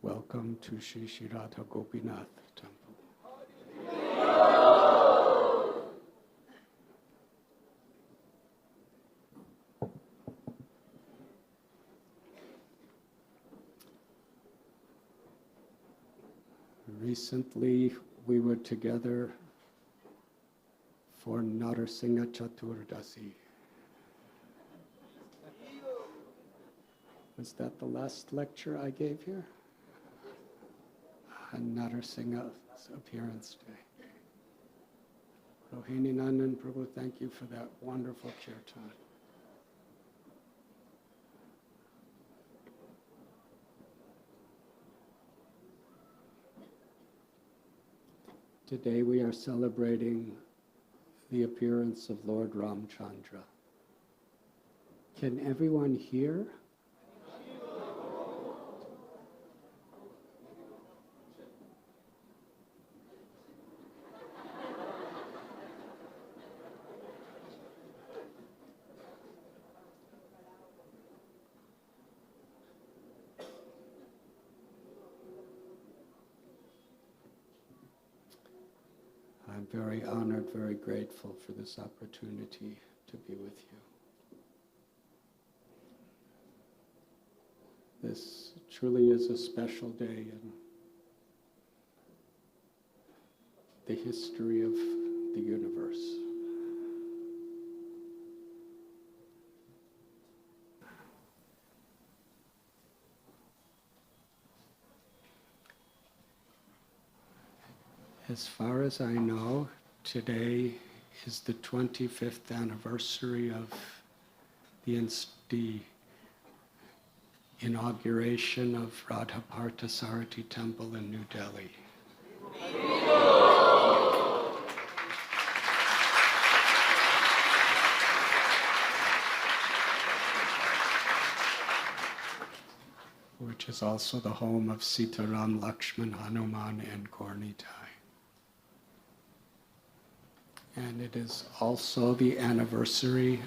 Welcome to Sri Sri Radha Gopinath Temple. Recently, we were together for Narasingha Chaturdasi. Was that the last lecture I gave here? On Narasingha's appearance day. Rohini Nandan Prabhu, thank you for that wonderful kirtan. Today we are celebrating the appearance of Lord Ramchandra. Can everyone hear? I'm very honored, very grateful for this opportunity to be with you. This truly is a special day in the history of the universe. As far as I know, today is the 25th anniversary of the inauguration of Radha Parthasarathi Temple in New Delhi. Which is also the home of Sita Ram, Lakshman, Hanuman, and Gaurnitai. And it is also the anniversary,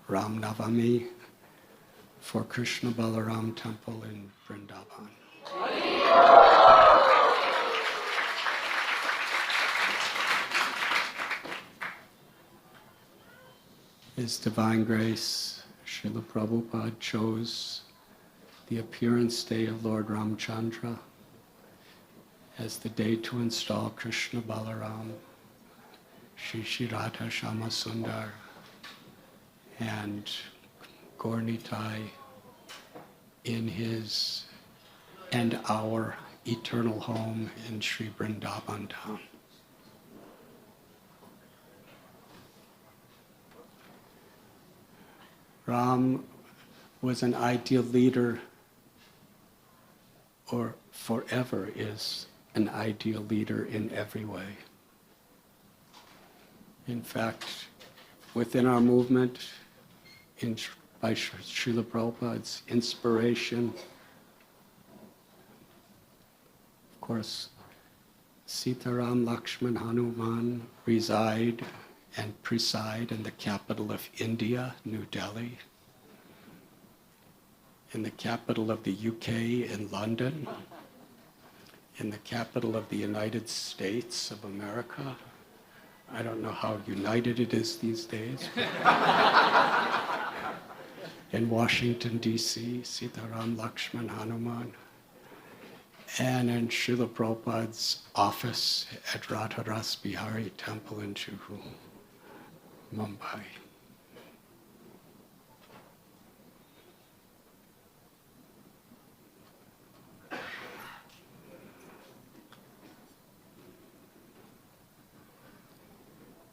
Ram Navami, for Krishna Balaram Temple in Vrindavan. His Divine Grace, Srila Prabhupada chose the appearance day of Lord Ramchandra as the day to install Krishna Balaram, Shri Shri Radha Shama Sundar, and Gaurnitai in his and our eternal home in Sri Vrindavan Dham. Ram was an ideal leader, or forever is an ideal leader in every way. In fact, within our movement, by Srila Prabhupada's inspiration, of course, Sitaram, Lakshman, Hanuman reside and preside in the capital of India, New Delhi, in the capital of the UK, in London, in the capital of the United States of America. I don't know how united it is these days. In Washington, D.C., Sitaram, Lakshman, Hanuman, and in Srila Prabhupada's office at Radha Ras Bihari Temple in Juhu, Mumbai.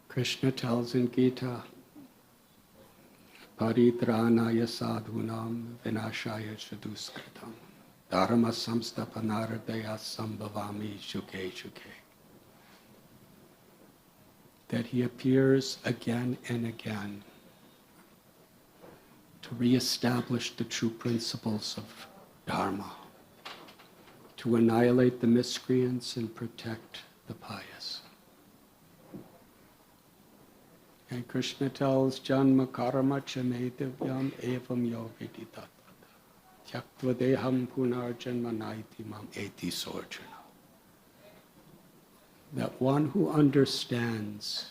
Krishna tells in Gita, Paritranaya sadhunam vinashaya chaduskritam dharma samstapanardaya sambhavami juge juge. That he appears again and again to reestablish the true principles of dharma, to annihilate the miscreants and protect the pious. And Krishna tells Janma karma cha me divyam evam yo viditatvata. Tyaktva deham punarjanma naiti mam eti sorjana. That one who understands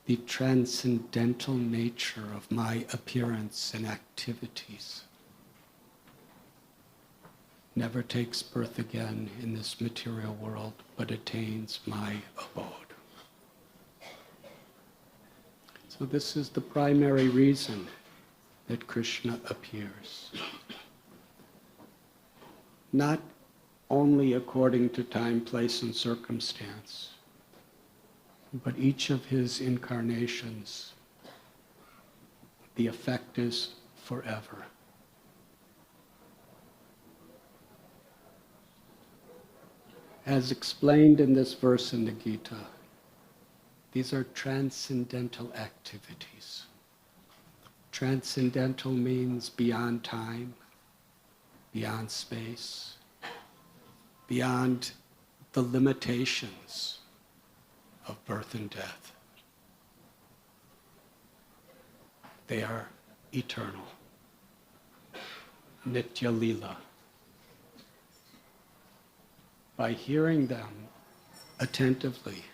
the transcendental nature of my appearance and activities never takes birth again in this material world, but attains my abode. So this is the primary reason that Krishna appears. Not only according to time, place, and circumstance, but each of his incarnations, the effect is forever. As explained in this verse in the Gita, these are transcendental activities. Transcendental means beyond time, beyond space, beyond the limitations of birth and death. They are eternal. Nitya Lila. By hearing them attentively,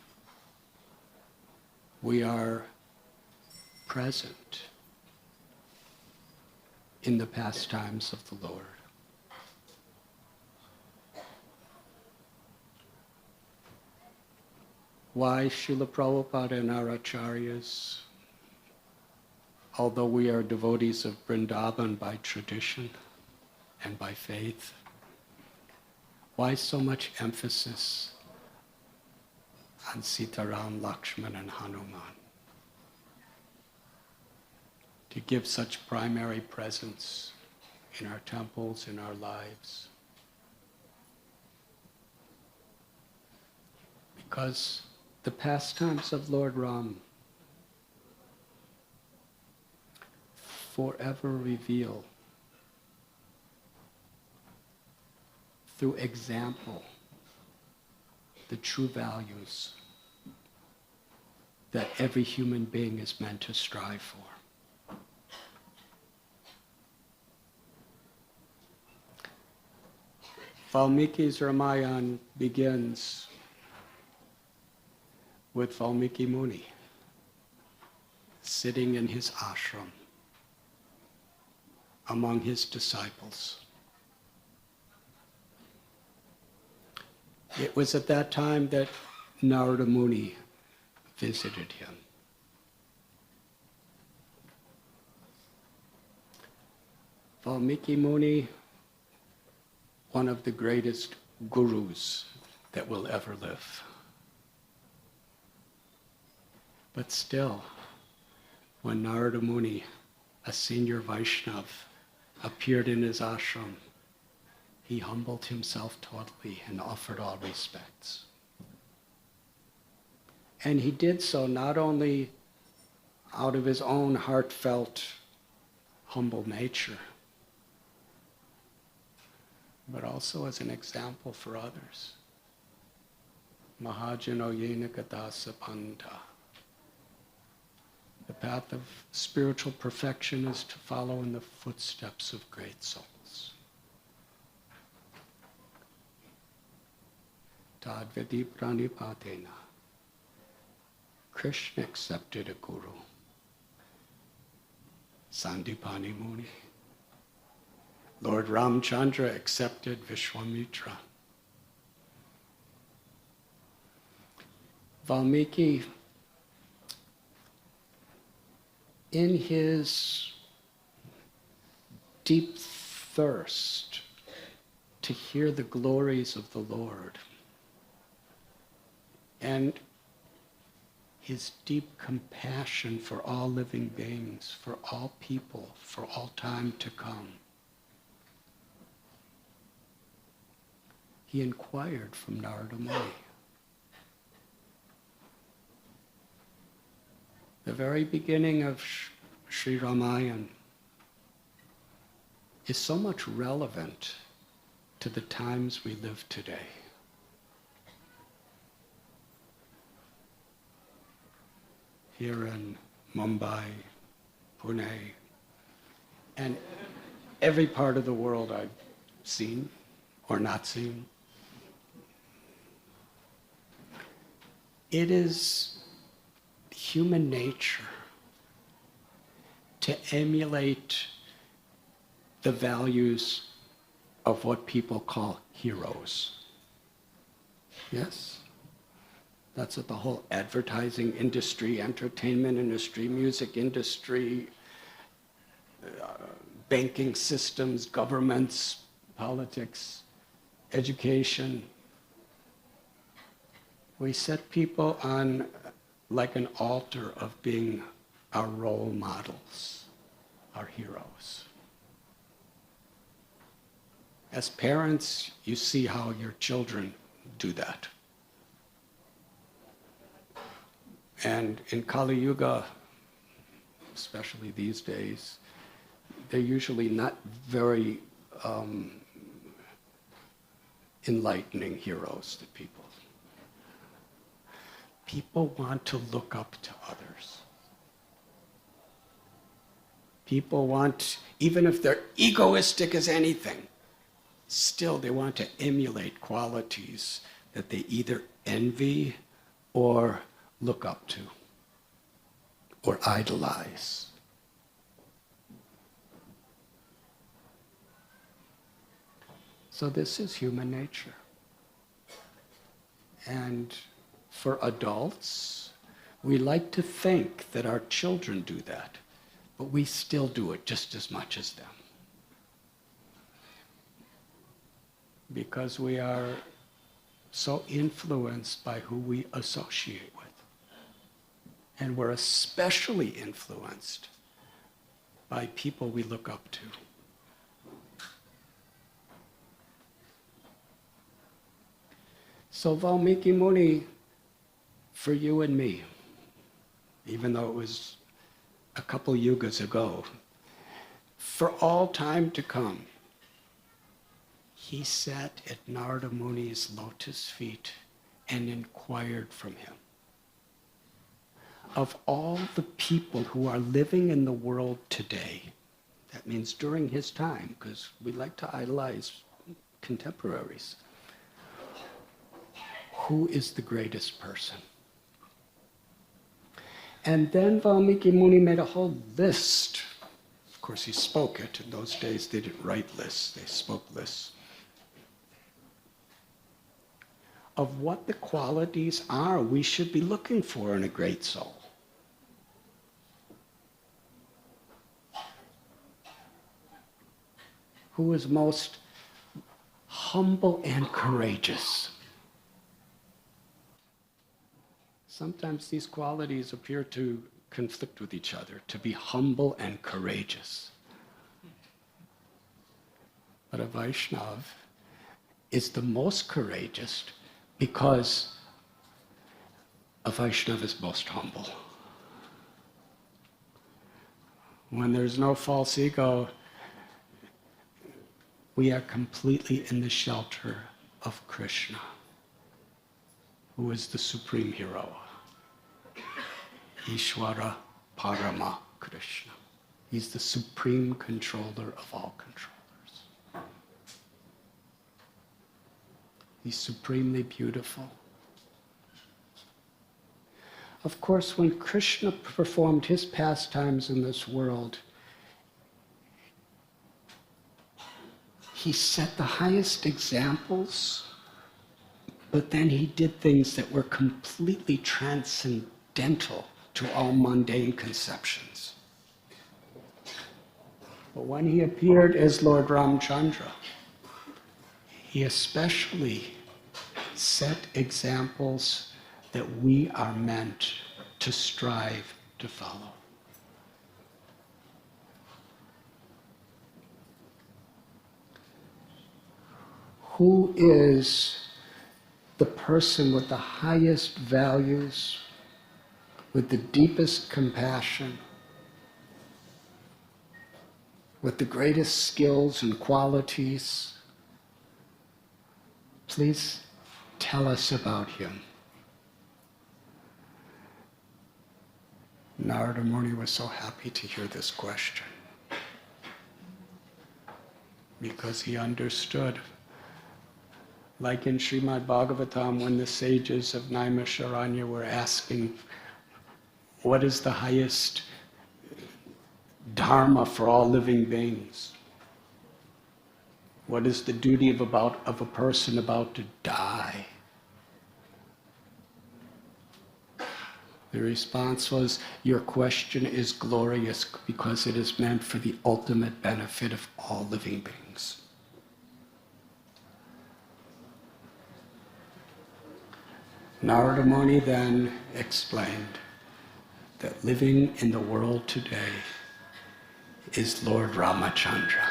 we are present in the pastimes of the Lord. Why Srila Prabhupada and our acharyas, although we are devotees of Vrindavan by tradition and by faith, why so much emphasis on Sitaram, Lakshman, and Hanuman? To give such primary presence in our temples, in our lives. Because the pastimes of Lord Ram forever reveal through example the true values that every human being is meant to strive for. Valmiki's Ramayana begins with Valmiki Muni sitting in his ashram among his disciples. It was at that time that Narada Muni visited him. Valmiki Muni, one of the greatest gurus that will ever live. But still, when Narada Muni, a senior Vaishnav, appeared in his ashram, he humbled himself totally and offered all respects. And he did so not only out of his own heartfelt, humble nature, but also as an example for others. Mahajano yena kadasa panta. The path of spiritual perfection is to follow in the footsteps of great souls. Tadvedi pranipatena. Krishna accepted a guru. Sandipani Muni. Lord Ramchandra accepted Vishwamitra. Valmiki, in his deep thirst to hear the glories of the Lord, and his deep compassion for all living beings, for all people, for all time to come, he inquired from Narada Muni. The very beginning of Sri Ramayana is so much relevant to the times we live today. Here in Mumbai, Pune, and every part of the world I've seen or not seen. It is human nature to emulate the values of what people call heroes. Yes? That's what the whole advertising industry, entertainment industry, music industry, banking systems, governments, politics, education. We set people on like an altar of being our role models, our heroes. As parents, you see how your children do that. And in Kali Yuga, especially these days, they're usually not very enlightening heroes to people. People want to look up to others. People want, even if they're egoistic as anything, still they want to emulate qualities that they either envy or look up to or idolize. So this is human nature. And for adults, we like to think that our children do that, but we still do it just as much as them. Because we are so influenced by who we associate with. And we're especially influenced by people we look up to. So Valmiki Muni, for you and me, even though it was a couple yugas ago, for all time to come, he sat at Narada Muni's lotus feet and inquired from him. Of all the people who are living in the world today, that means during his time, because we like to idolize contemporaries, who is the greatest person? And then Valmiki Muni made a whole list. Of course, he spoke it. In those days, they didn't write lists. They spoke lists. Of what the qualities are we should be looking for in a great soul. Who is most humble and courageous? Sometimes these qualities appear to conflict with each other, to be humble and courageous. But a Vaishnava is the most courageous because a Vaishnava is most humble. When there's no false ego, we are completely in the shelter of Krishna, who is the supreme hero. Ishvara Parama Krishna. He's the supreme controller of all controllers. He's supremely beautiful. Of course, when Krishna performed his pastimes in this world, he set the highest examples, but then he did things that were completely transcendental to all mundane conceptions. But when he appeared as Lord Ramchandra, he especially set examples that we are meant to strive to follow. Who is the person with the highest values, with the deepest compassion, with the greatest skills and qualities? Please tell us about him. Narada Muni was so happy to hear this question. because he understood. Like in Srimad Bhagavatam, when the sages of Naimisharanya were asking, what is the highest dharma for all living beings? What is the duty of a person about to die? The response was, your question is glorious because it is meant for the ultimate benefit of all living beings. Narada Muni then explained that living in the world today is Lord Ramachandra.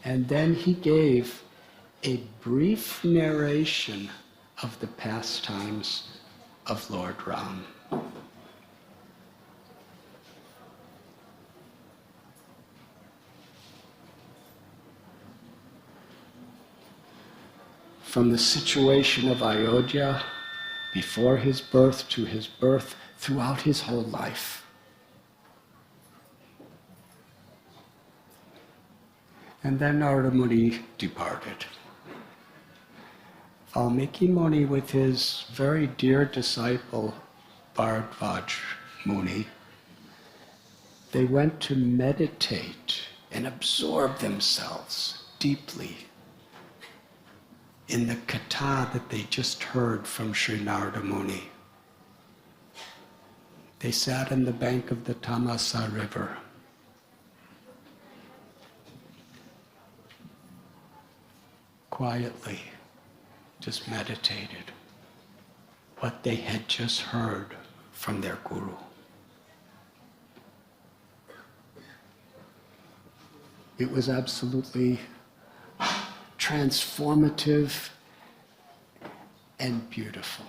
And then he gave a brief narration of the pastimes of Lord Ram. From the situation of Ayodhya, before his birth to his birth, throughout his whole life. And then Narada Muni departed. Valmiki Muni, with his very dear disciple Bharadvaj Muni, they went to meditate and absorb themselves deeply in the katha that they just heard from Sri Narada Muni. They sat on the bank of the Tamasa River. Quietly, just meditated what they had just heard from their guru. It was absolutely transformative and beautiful.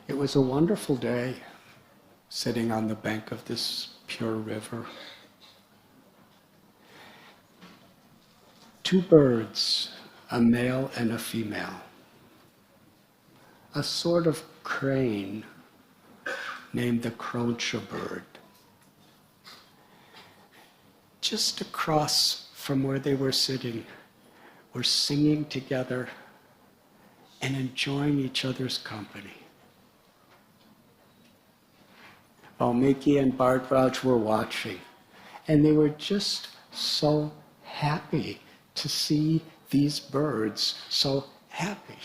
It was a wonderful day, sitting on the bank of this pure river. Two birds, a male and a female. A sort of crane named the Croncha bird. Just across from where they were sitting, were singing together and enjoying each other's company. Valmiki and Bharadvaj were watching, and they were just so happy to see these birds so happy.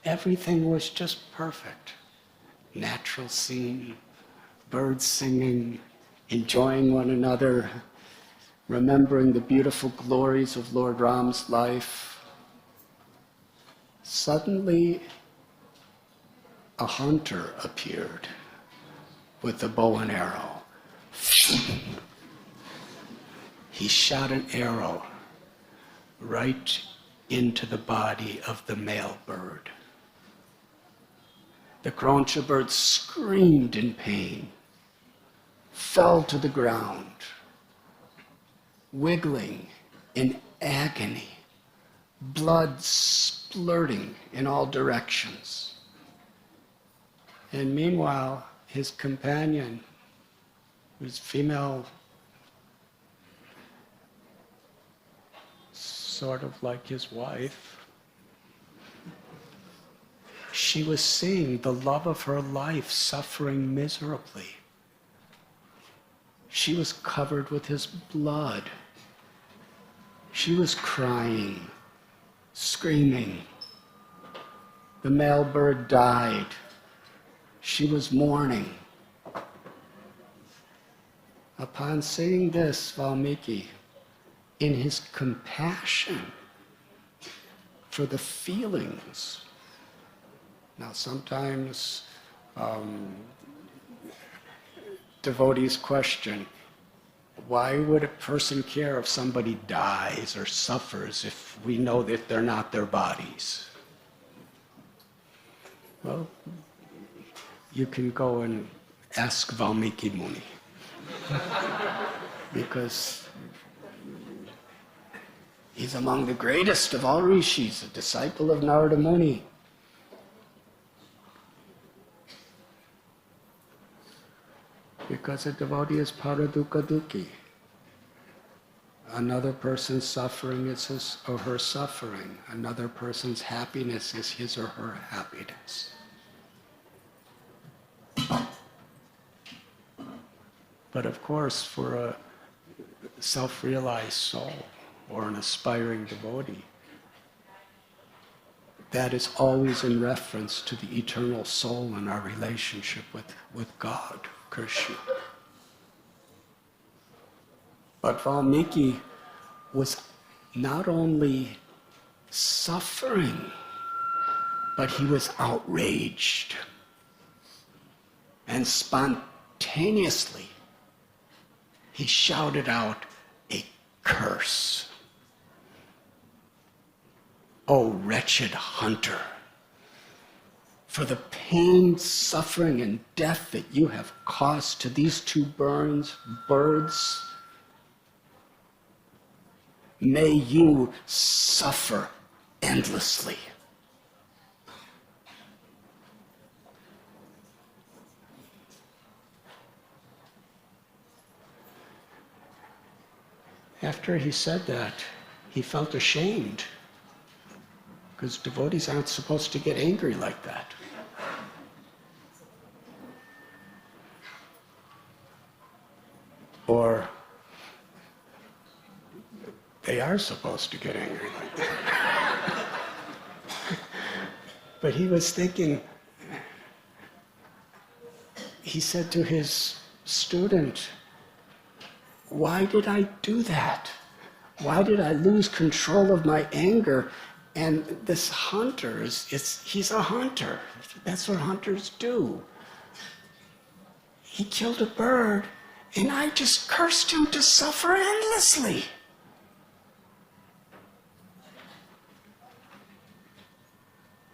Everything was just perfect. Natural scene, birds singing, enjoying one another, remembering the beautiful glories of Lord Ram's life. Suddenly, a hunter appeared with a bow and arrow. He shot an arrow right into the body of the male bird. The Croncha bird screamed in pain, fell to the ground, wiggling in agony, blood splurting in all directions. And meanwhile, his companion, whose female, sort of like his wife, she was seeing the love of her life suffering miserably. She was covered with his blood. She was crying, screaming. The male bird died. She was mourning. Upon seeing this, Valmiki, in his compassion for the feelings. Now sometimes devotees question, why would a person care if somebody dies or suffers if we know that they're not their bodies? Well, you can go and ask Valmiki Muni. Because he's among the greatest of all rishis, a disciple of Narada Muni. Because a devotee is paradukkha dukkhi. Another person's suffering is his or her suffering. Another person's happiness is his or her happiness. But of course, for a self-realized soul or an aspiring devotee, that is always in reference to the eternal soul and our relationship with God, Krishna. But Valmiki was not only suffering, but he was outraged. And spontaneously, he shouted out a curse. "O wretched hunter, for the pain, suffering, and death that you have caused to these two birds, may you suffer endlessly." After he said that, he felt ashamed, because devotees aren't supposed to get angry like that. Or they are supposed to get angry like that. But he was thinking, he said to his student, "Why did I do that? Why did I lose control of my anger? And this hunter, he's a hunter. That's what hunters do. He killed a bird, and I just cursed him to suffer endlessly."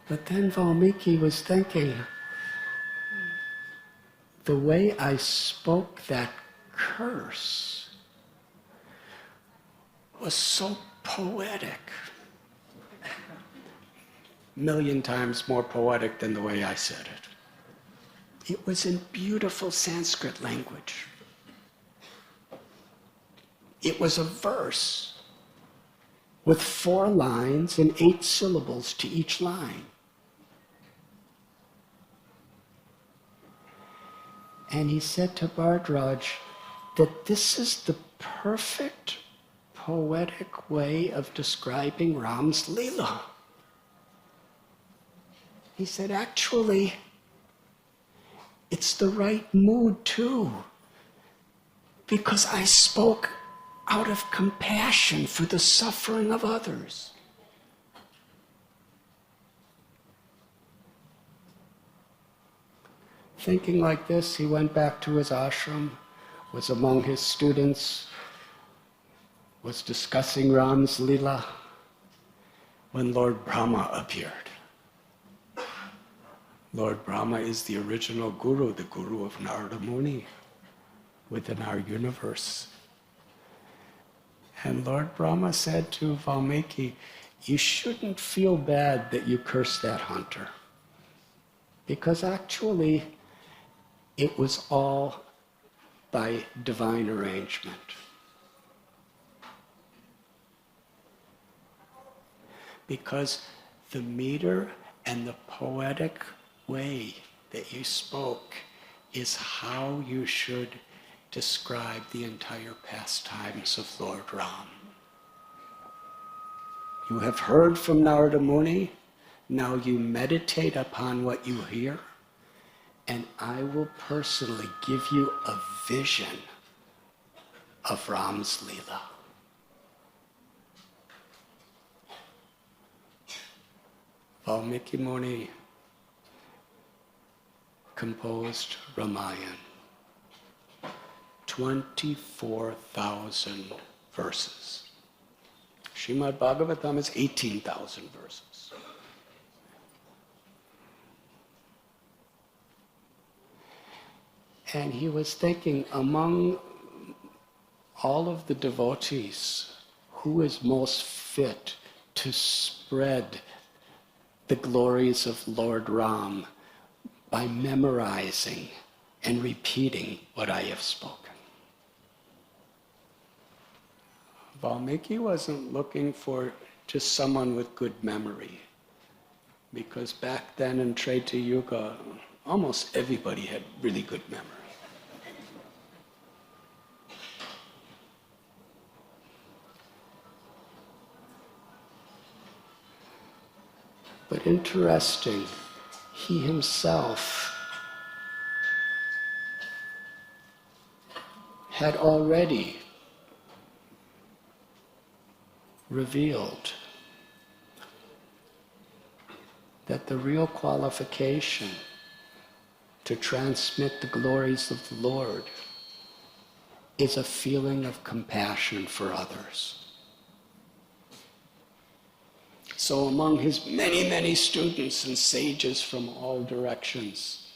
But then Valmiki was thinking, the way I spoke that curse was so poetic. Million times more poetic than the way I said it. It was in beautiful Sanskrit language. It was a verse with 4 lines and 8 syllables to each line. And he said to Bhardraj that this is the perfect poetic way of describing Ram's Leela. He said, actually, it's the right mood too, because I spoke out of compassion for the suffering of others. Thinking like this, he went back to his ashram, was among his students, was discussing Ram's Leela, when Lord Brahma appeared. Lord Brahma is the original guru, the guru of Narada Muni within our universe. And Lord Brahma said to Valmiki, "You shouldn't feel bad that you cursed that hunter, because actually it was all by divine arrangement." Because the meter and the poetic way that you spoke is how you should describe the entire pastimes of Lord Ram. You have heard from Narada Muni, now you meditate upon what you hear, and I will personally give you a vision of Ram's Leela. Valmiki Muni composed Ramayana, 24,000 verses. Srimad Bhagavatam is 18,000 verses. And he was thinking, among all of the devotees, who is most fit to spread the glories of Lord Ram by memorizing and repeating what I have spoken. Valmiki wasn't looking for just someone with good memory, because back then in Treta Yuga, almost everybody had really good memory. But interesting, he himself had already revealed that the real qualification to transmit the glories of the Lord is a feeling of compassion for others. So among his many, many students and sages from all directions,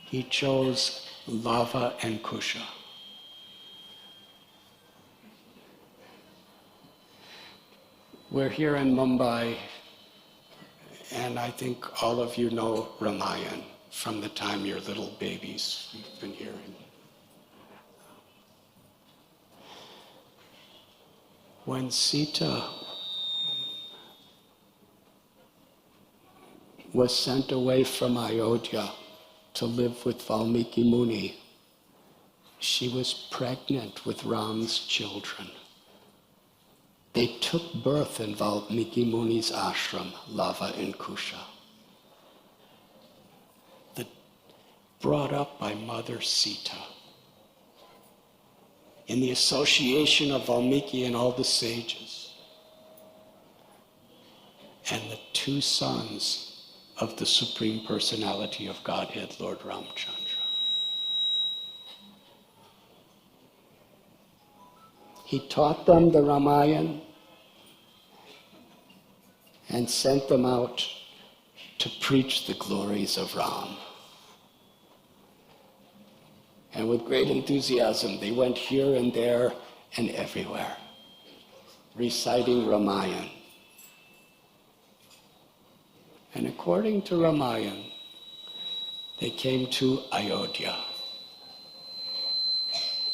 he chose Lava and Kusha. We're here in Mumbai, and I think all of you know Ramayan from the time you're little babies. You've been hearing. When Sita was sent away from Ayodhya to live with Valmiki Muni, she was pregnant with Ram's children. They took birth in Valmiki Muni's ashram, Lava and Kusha. Brought up by Mother Sita. In the association of Valmiki and all the sages. And the two sons of the Supreme Personality of Godhead, Lord Ramchandra. He taught them the Ramayana and sent them out to preach the glories of Ram. And with great enthusiasm, they went here and there and everywhere, reciting Ramayana. And according to Ramayana, they came to Ayodhya.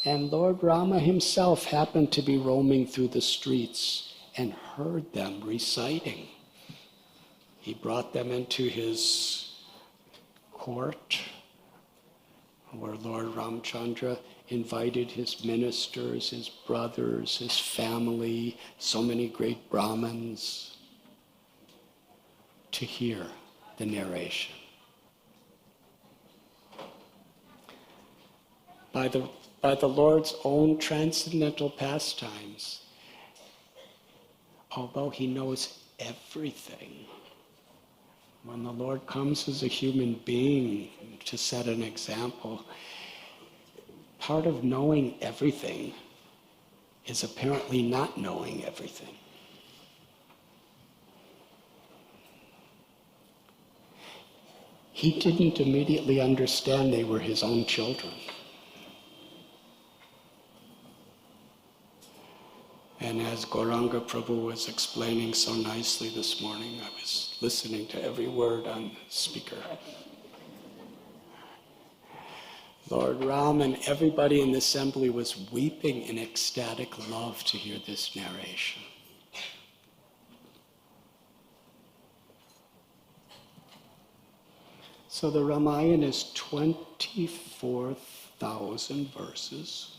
And Lord Rama himself happened to be roaming through the streets and heard them reciting. He brought them into his court, where Lord Ramchandra invited his ministers, his brothers, his family, so many great Brahmins, to hear the narration. By the Lord's own transcendental pastimes, although he knows everything, when the Lord comes as a human being to set an example, part of knowing everything is apparently not knowing everything. He didn't immediately understand they were his own children. And as Gauranga Prabhu was explaining so nicely this morning, I was listening to every word on the speaker. Lord Ram and everybody in the assembly was weeping in ecstatic love to hear this narration. So the Ramayana is 24,000 verses.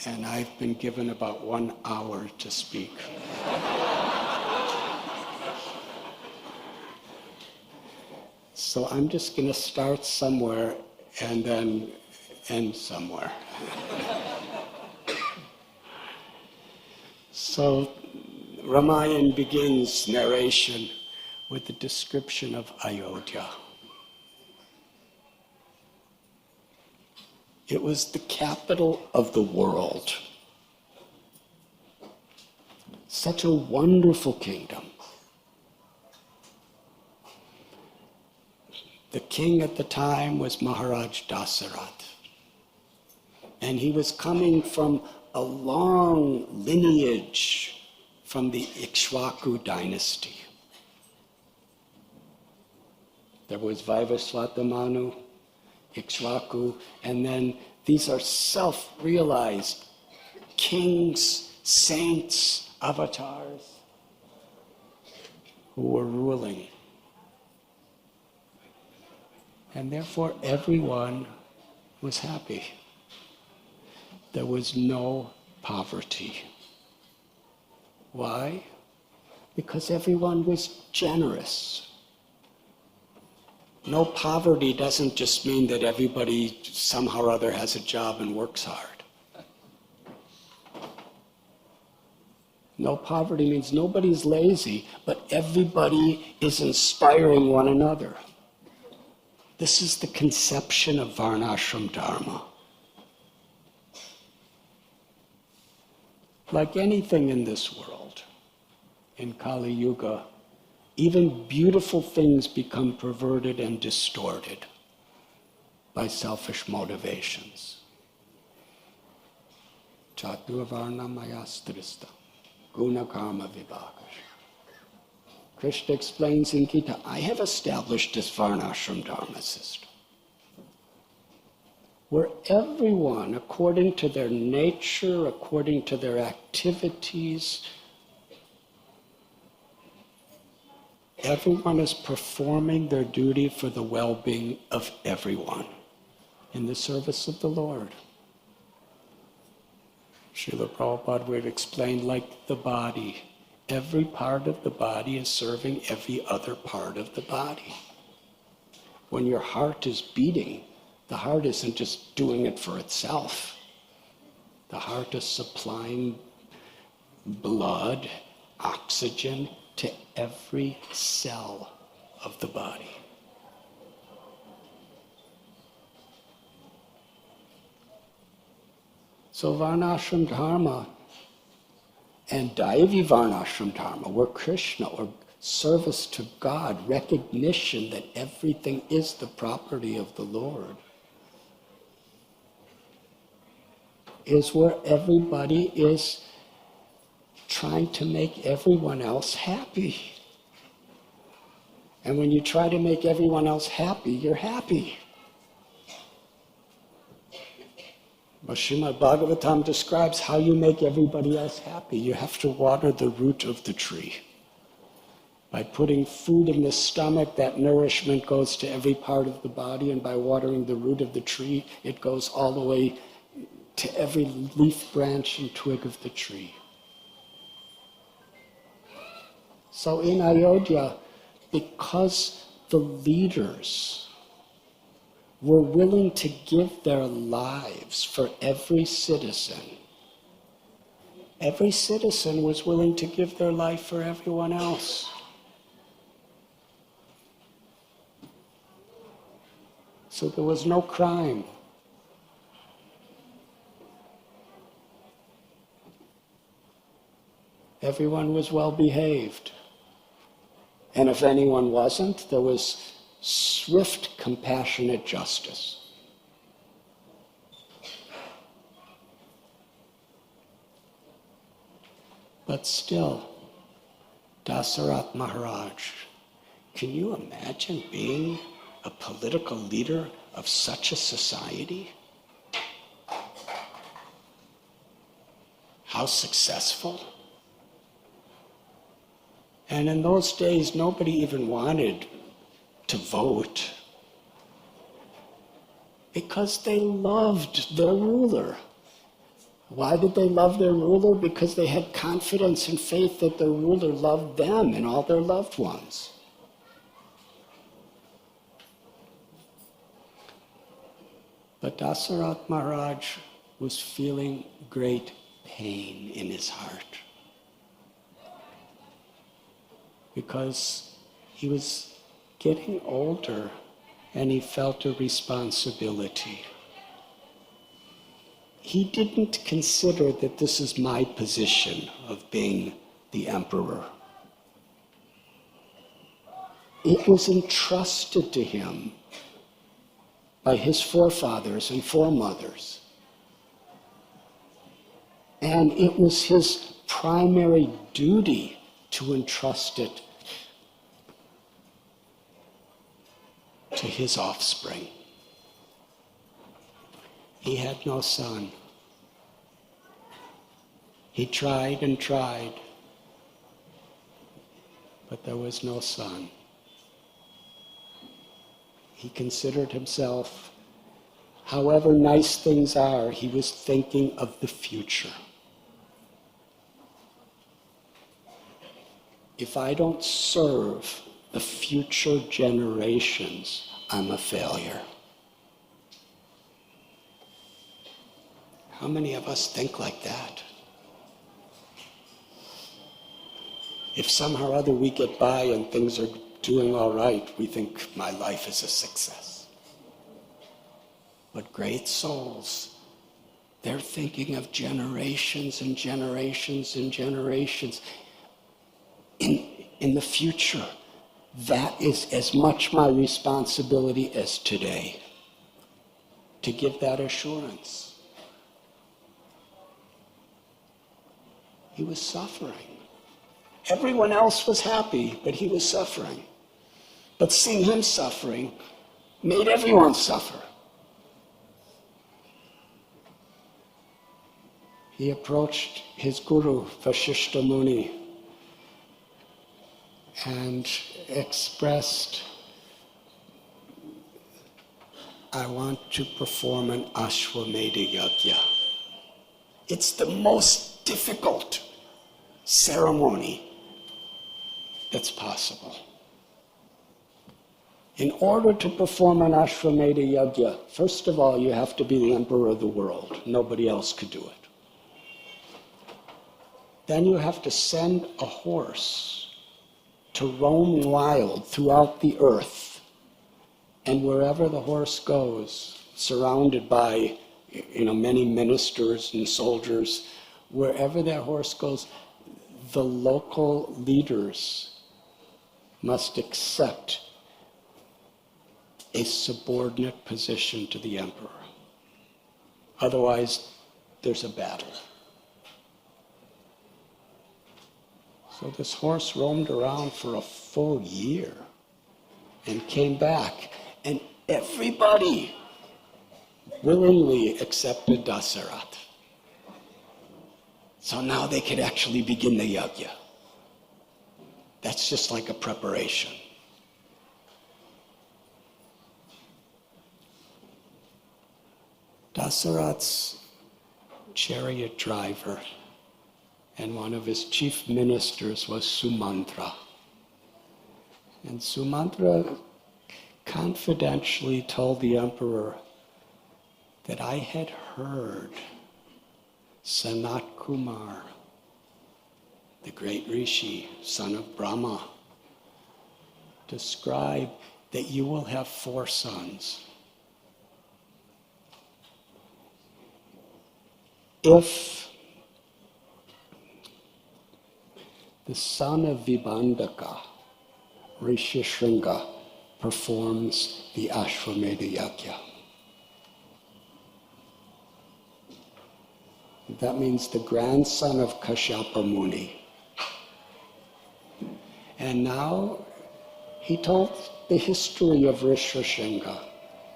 And I've been given about 1 hour to speak. So I'm just going to start somewhere and then end somewhere. So Ramayana begins narration with the description of Ayodhya. It was the capital of the world. Such a wonderful kingdom. The king at the time was Maharaj Dasarath. And he was coming from a long lineage from the Ikshvaku dynasty. There was Vaivasvata Manu, Ikshvaku, and then these are self-realized kings, saints, avatars who were ruling. And therefore everyone was happy. There was no poverty. Why? Because everyone was generous. No poverty doesn't just mean that everybody somehow or other has a job and works hard. No poverty means nobody's lazy, but everybody is inspiring one another. This is the conception of Varnashram Dharma. Like anything in this world, in Kali Yuga, even beautiful things become perverted and distorted by selfish motivations. Chaturvarna mayastrista, guna karma vibhaka. Krishna explains in Gita, I have established this Varnashram Dharma system, where everyone, according to their nature, according to their activities, everyone is performing their duty for the well-being of everyone in the service of the Lord. Srila Prabhupada would explain, like the body, every part of the body is serving every other part of the body. When your heart is beating, the heart isn't just doing it for itself. The heart is supplying blood, oxygen to every cell of the body. So Varnashram Dharma and Daivi Varnashram Dharma, where Krishna, or service to God, recognition that everything is the property of the Lord, is where everybody is trying to make everyone else happy. And when you try to make everyone else happy, you're happy. Well, Srimad Bhagavatam describes how you make everybody else happy. You have to water the root of the tree. By putting food in the stomach, that nourishment goes to every part of the body, and by watering the root of the tree, it goes all the way to every leaf, branch, and twig of the tree. So in Ayodhya, because the leaders were willing to give their lives for every citizen was willing to give their life for everyone else. So there was no crime. Everyone was well behaved. And if anyone wasn't, there was swift, compassionate justice. But still, Dasaratha Maharaj, can you imagine being a political leader of such a society? How successful? And in those days, nobody even wanted to vote because they loved their ruler. Why did they love their ruler? Because they had confidence and faith that their ruler loved them and all their loved ones. But Dasaratha Maharaj was feeling great pain in his heart, because he was getting older and he felt a responsibility. He didn't consider that this is my position of being the emperor. It was entrusted to him by his forefathers and foremothers. And it was his primary duty to entrust it to his offspring. He had no son. He tried and tried, but there was no son. He considered himself, however nice things are, he was thinking of the future. If I don't serve the future generations, I'm a failure. How many of us think like that? If somehow or other we get by and things are doing all right, we think my life is a success. But great souls, they're thinking of generations and generations and generations in the future. That is as much my responsibility as today, to give that assurance. He was suffering. Everyone else was happy, but he was suffering. But seeing him suffering made everyone suffer. He approached his guru, Vasishta Muni, and expressed, I want to perform an Ashwamedha Yajna. It's the most difficult ceremony that's possible. In order to perform an Ashwamedha Yajna, first of all, you have to be the emperor of the world. Nobody else could do it. Then you have to send a horse to roam wild throughout the earth. And wherever the horse goes, surrounded by many ministers and soldiers, wherever that horse goes, the local leaders must accept a subordinate position to the emperor. Otherwise, there's a battle. So this horse roamed around for a full year and came back, and everybody willingly accepted Dasarath. So now they could actually begin the yajna. That's just like a preparation. Dasarath's chariot driver and one of his chief ministers was Sumantra. And Sumantra confidentially told the emperor that I had heard Sanat Kumar, the great rishi, son of Brahma, describe that you will have 4 sons. If the son of Vibhandaka, Rishi Shringa, performs the Ashwamedha Yajna. That means the grandson of Kashyapa Muni. And now he told the history of Rishi Shringa.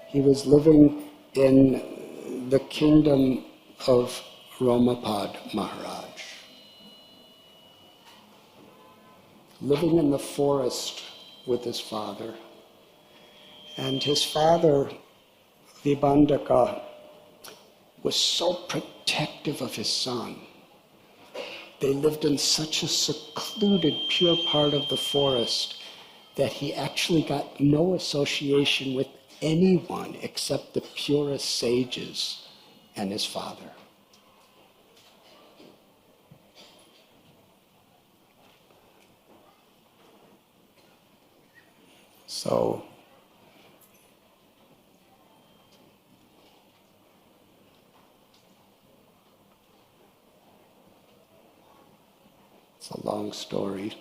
He was living in the kingdom of Romapad Maharaj, living in the forest with his father. And his father, Vibhandaka, was so protective of his son. They lived in such a secluded, pure part of the forest that he actually got no association with anyone except the purest sages and his father. So, it's a long story.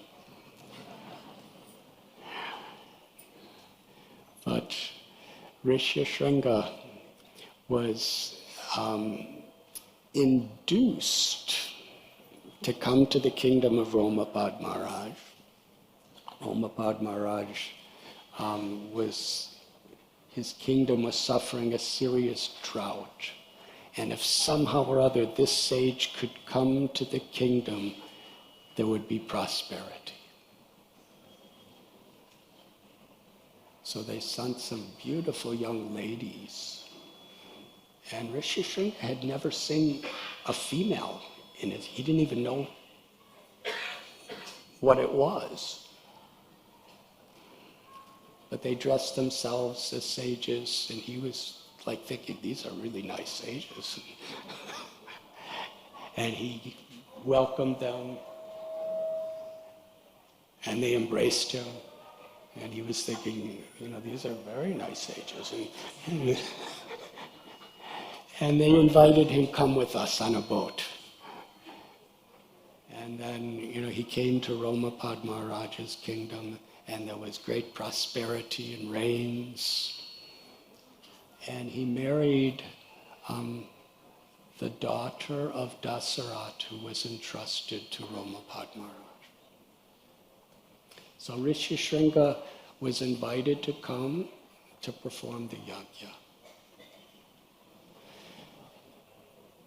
But Rishi Shringa was induced to come to the kingdom of Romapad Maharaj. Romapad Maharaj was his kingdom was suffering a serious drought. And if somehow or other this sage could come to the kingdom, there would be prosperity. So they sent some beautiful young ladies. And Rishi Shringa had never seen a female in it. He didn't even know what it was. But they dressed themselves as sages, and he was like thinking, these are really nice sages. And he welcomed them, and they embraced him. And he was thinking, these are very nice sages. And they invited him, come with us on a boat. And then, he came to Romapad Maharaj's kingdom, and there was great prosperity and rains. And he married the daughter of Dasarath, who was entrusted to Romapad Maharaj. So Rishi Shringa was invited to come to perform the yajna.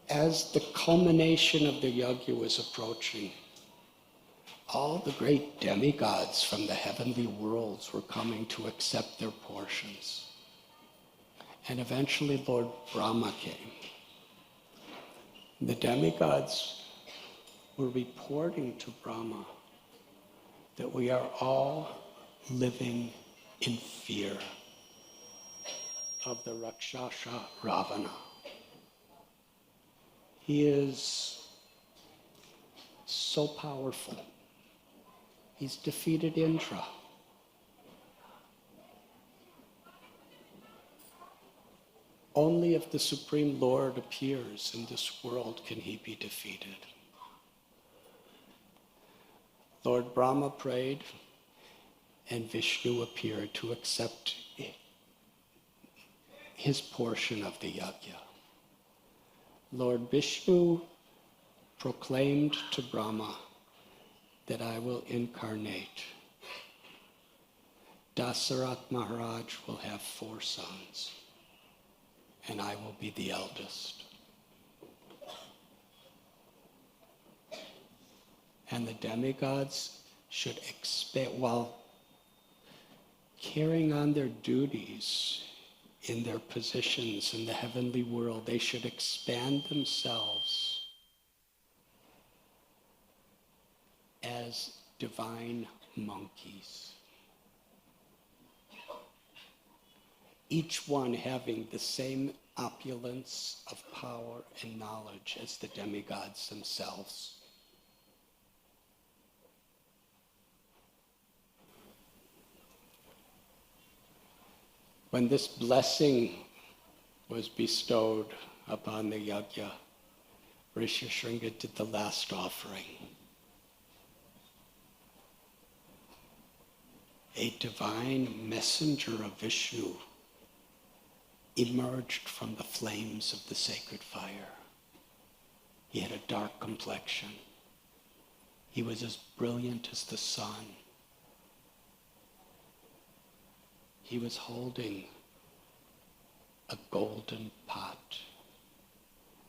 As the culmination of the yajna was approaching, all the great demigods from the heavenly worlds were coming to accept their portions. And eventually Lord Brahma came. The demigods were reporting to Brahma that we are all living in fear of the Rakshasa Ravana. He is so powerful. He's defeated Indra. Only if the Supreme Lord appears in this world can he be defeated. Lord Brahma prayed, and Vishnu appeared to accept his portion of the yajna. Lord Vishnu proclaimed to Brahma that I will incarnate. Dasarath Maharaj will have 4 sons, and I will be the eldest. And the demigods should expect, while carrying on their duties in their positions in the heavenly world, they should expand themselves as divine monkeys. Each one having the same opulence of power and knowledge as the demigods themselves. When this blessing was bestowed upon the yajna, Rishi Shringa did the last offering. A divine messenger of Vishnu emerged from the flames of the sacred fire. He had a dark complexion. He was as brilliant as the sun. He was holding a golden pot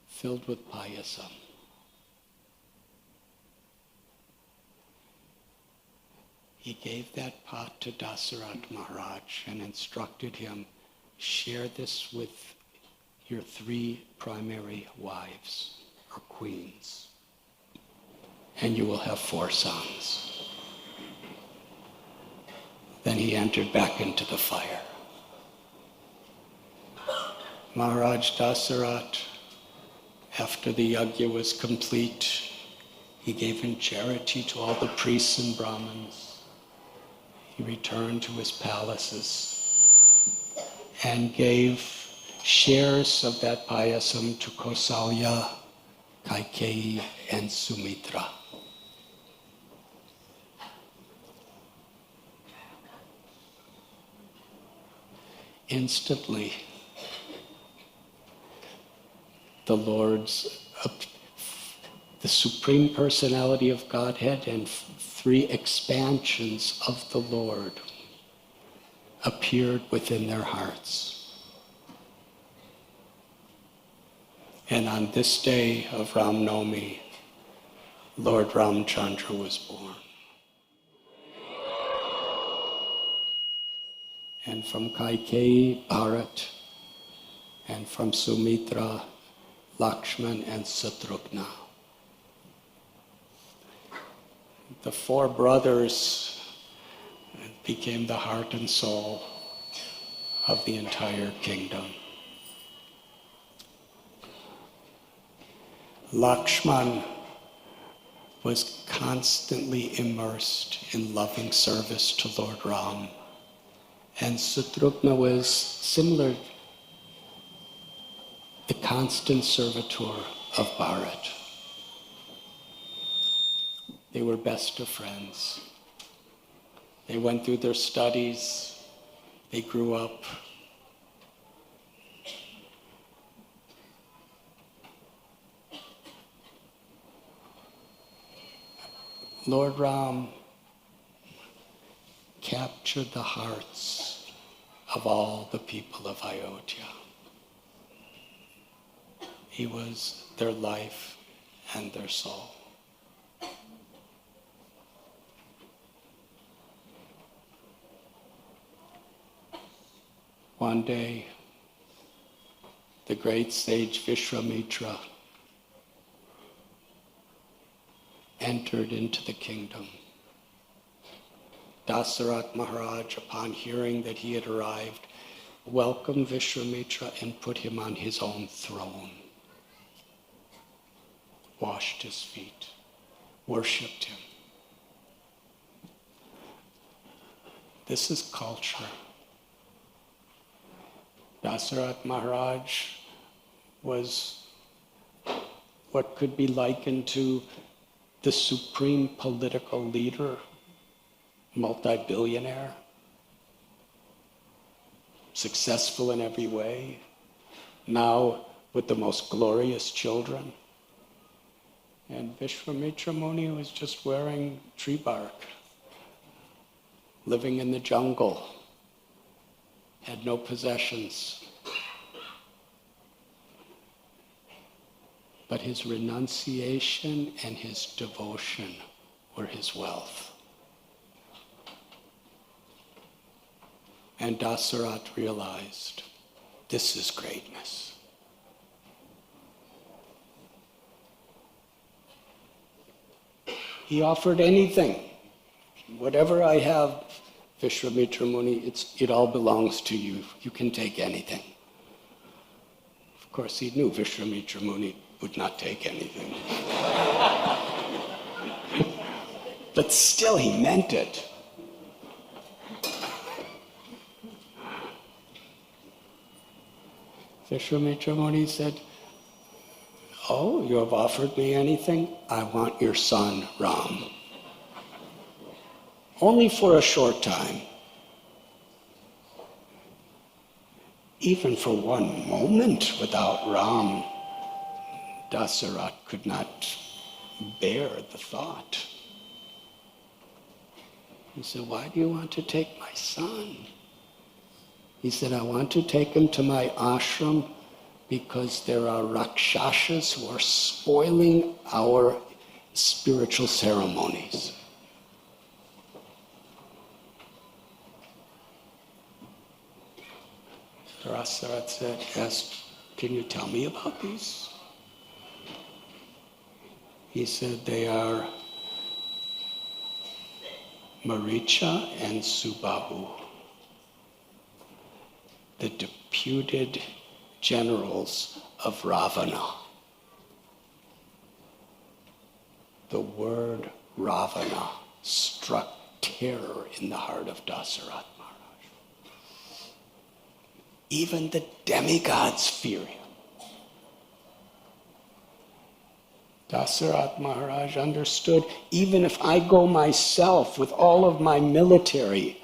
filled with payasam. He gave that pot to Dasarath Maharaj and instructed him, share this with your 3 primary wives or queens, and you will have 4 sons. Then he entered back into the fire. Maharaj Dasarath, after the yajna was complete, he gave in charity to all the priests and Brahmins. He returned to his palaces and gave shares of that payasam to Kausalya, Kaikeyi, and Sumitra. Instantly, the Supreme Personality of Godhead and 3 expansions of the Lord appeared within their hearts. And on this day of Ram Navami, Lord Ramchandra was born. And from Kaikeyi, Bharat, and from Sumitra, Lakshman, and Satrughna. The four brothers became the heart and soul of the entire kingdom. Lakshman was constantly immersed in loving service to Lord Ram. And Satrughna was similar, the constant servitor of Bharat. They were best of friends. They went through their studies. They grew up. Lord Ram captured the hearts of all the people of Ayodhya. He was their life and their soul. One day, the great sage Vishwamitra entered into the kingdom. Dasaratha Maharaj, upon hearing that he had arrived, welcomed Vishwamitra and put him on his own throne, washed his feet, worshipped him. This is culture. Dasaratha Maharaj was what could be likened to the supreme political leader, multi-billionaire, successful in every way, now with the most glorious children. And Vishwamitra Muni was just wearing tree bark, living in the jungle, had no possessions. But his renunciation and his devotion were his wealth. And Dasaratha realized, this is greatness. He offered anything. Whatever I have, Vishwamitra Muni, it all belongs to you. You can take anything. Of course, he knew Vishwamitra Muni would not take anything. But still, he meant it. Vishwamitra Muni said, oh, you have offered me anything? I want your son, Ram. Only for a short time. Even for one moment without Ram, Dasaratha could not bear the thought. He said, why do you want to take my son? He said, I want to take him to my ashram because there are rakshasas who are spoiling our spiritual ceremonies. Dasaratha said, yes, can you tell me about these? He said, they are Maricha and Subahu, the deputed generals of Ravana. The word Ravana struck terror in the heart of Dasaratha Maharaj. Even the demigods fear him. Dasaratha Maharaj understood, even if I go myself with all of my military,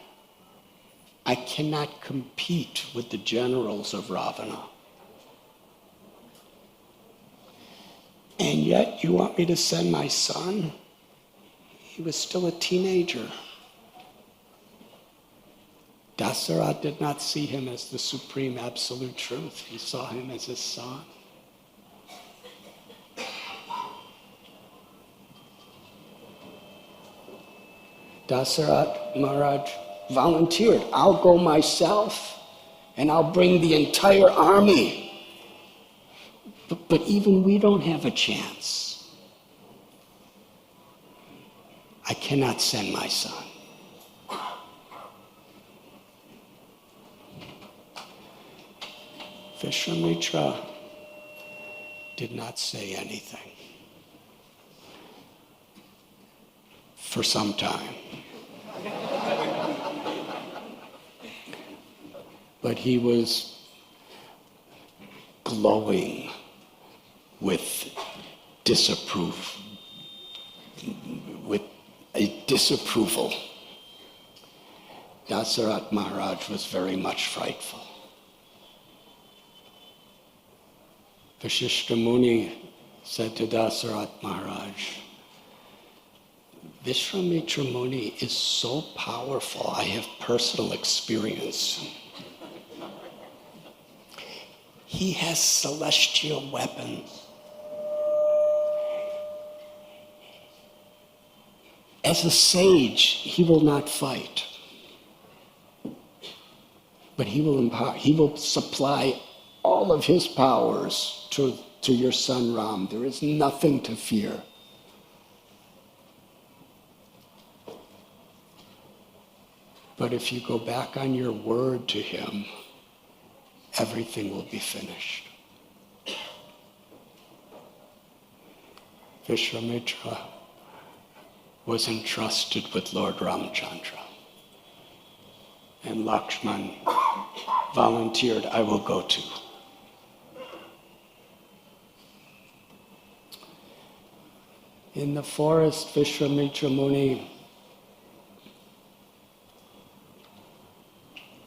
I cannot compete with the generals of Ravana. And yet you want me to send my son? He was still a teenager. Dasaratha did not see him as the supreme absolute truth. He saw him as his son. Dasaratha Maharaj volunteered, I'll go myself and I'll bring the entire army. But even we don't have a chance. I cannot send my son. Vishwamitra did not say anything for some time. But he was glowing with disapproval. Dasaratha Maharaj was very much frightful. Vasishtha Muni said to Dasaratha Maharaj, Vishwamitra Muni is so powerful, I have personal experience. He has celestial weapons. As a sage, he will not fight. But he will supply all of his powers to your son Ram. There is nothing to fear. But if you go back on your word to him, everything will be finished. Vishwamitra was entrusted with Lord Ramchandra. And Lakshman volunteered, I will go too. In the forest, Vishwamitra Muni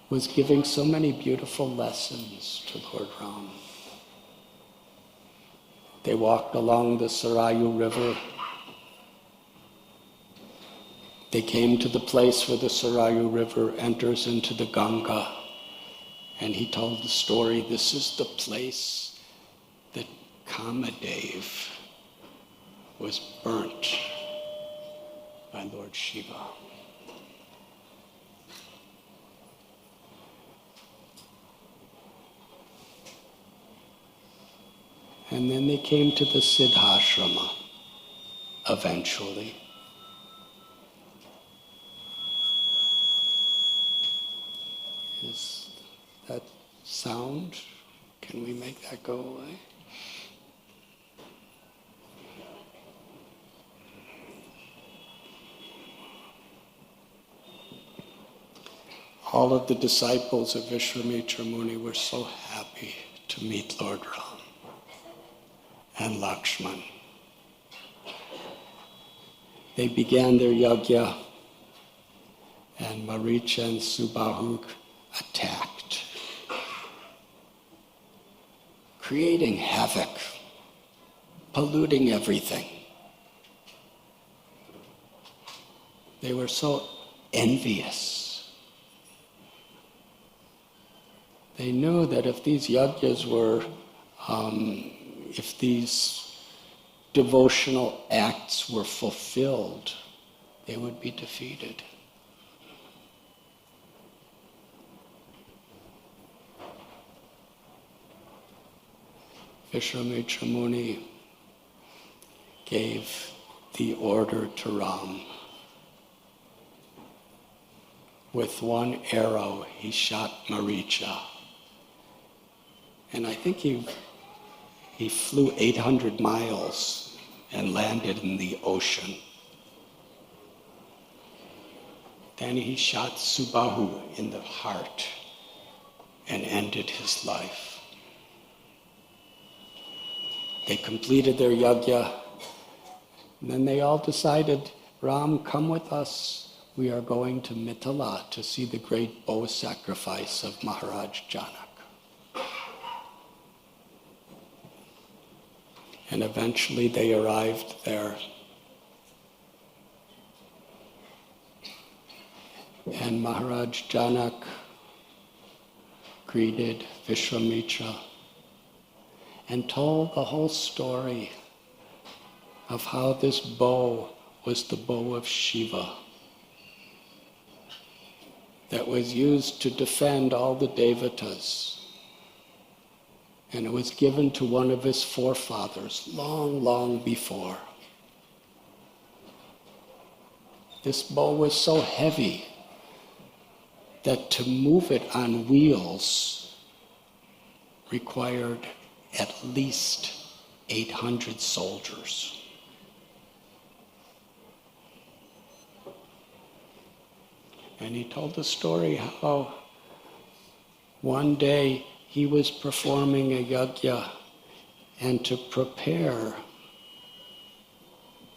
was giving so many beautiful lessons to Lord Ram. They walked along the Sarayu River. They came to the place where the Sarayu River enters into the Ganga, and he told the story, this is the place that Kamadev was burnt by Lord Shiva. And then they came to the Siddhashrama eventually. Is that sound? Can we make that go away? All of the disciples of Vishwamitra Muni were so happy to meet Lord Ram and Lakshman. They began their yajna, and Maricha and Subahu attacked, creating havoc, polluting everything. They were so envious. They knew that if these yajnas were, if these devotional acts were fulfilled, they would be defeated. Vishwamitra Muni gave the order to Ram. With one arrow, he shot Maricha. And I think he flew 800 miles and landed in the ocean. Then he shot Subahu in the heart and ended his life. They completed their yajna, and then they all decided, Ram, come with us. We are going to Mithila to see the great bow sacrifice of Maharaj Janak. And eventually they arrived there. And Maharaj Janak greeted Vishwamitra and told the whole story of how this bow was the bow of Shiva that was used to defend all the devatas. And it was given to one of his forefathers long, long before. This bow was so heavy that to move it on wheels required at least 800 soldiers. And he told the story how one day he was performing a yajna, and to prepare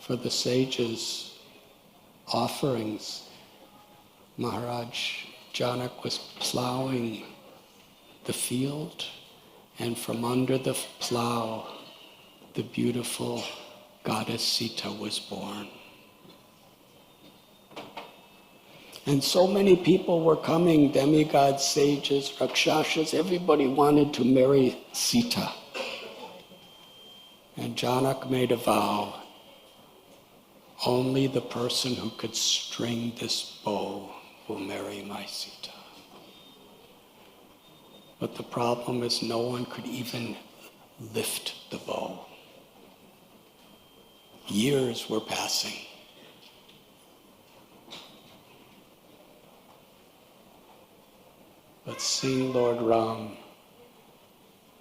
for the sages' offerings, Maharaj Janak was plowing the field, and from under the plow, the beautiful goddess Sita was born. And so many people were coming, demigods, sages, rakshasas, everybody wanted to marry Sita. And Janak made a vow, only the person who could string this bow will marry my Sita. But the problem is no one could even lift the bow. Years were passing. But seeing Lord Ram,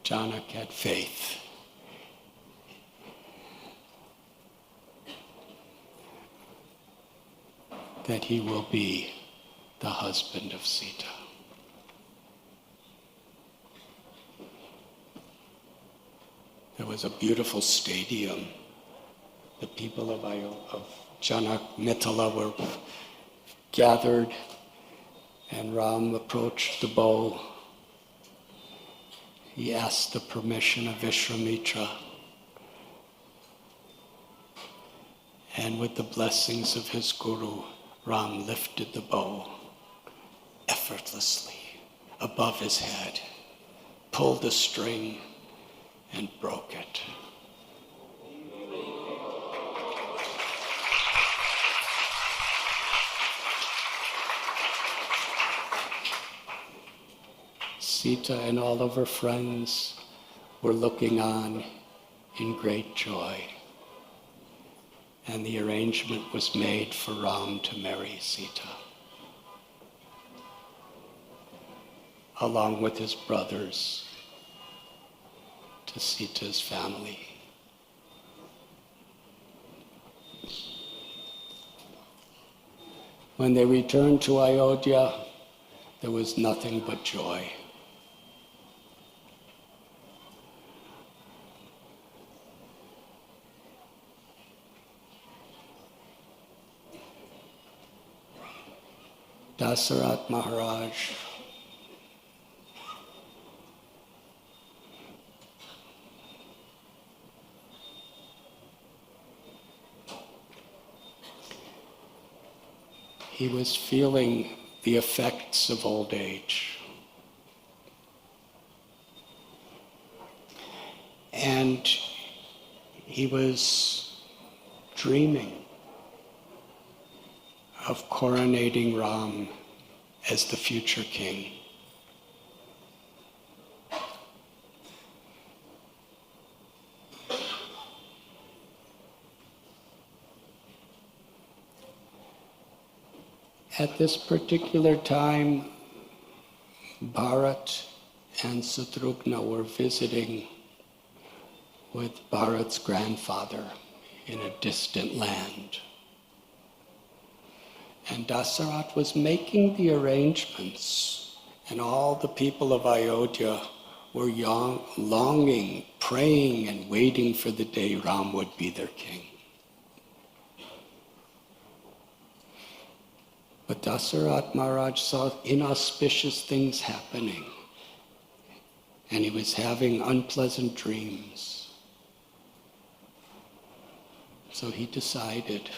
Janak had faith. That he will be the husband of Sita. There was a beautiful stadium. The people of Janak, Mithila were gathered, and Ram approached the bow. He asked the permission of Vishwamitra. And with the blessings of his guru, Ram lifted the bow effortlessly above his head, pulled the string, and broke it. Sita and all of her friends were looking on in great joy. And the arrangement was made for Ram to marry Sita, along with his brothers, to Sita's family. When they returned to Ayodhya, there was nothing but joy. Dasarath Maharaj he was feeling the effects of old age. And he was dreaming of coronating Ram as the future king. At this particular time, Bharat and Satrughna were visiting with Bharat's grandfather in a distant land. And Dasarath was making the arrangements, and all the people of Ayodhya were longing, praying, and waiting for the day Ram would be their king. But Dasarath Maharaj saw inauspicious things happening, and he was having unpleasant dreams. So he decided,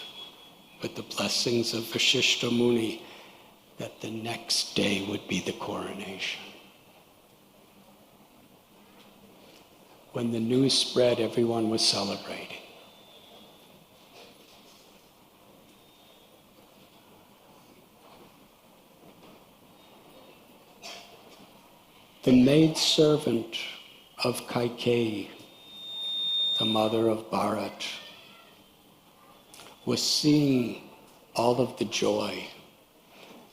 with the blessings of Vashishta Muni, that the next day would be the coronation. When the news spread, everyone was celebrating. The maidservant of Kaikeyi, the mother of Bharat, was seeing all of the joy.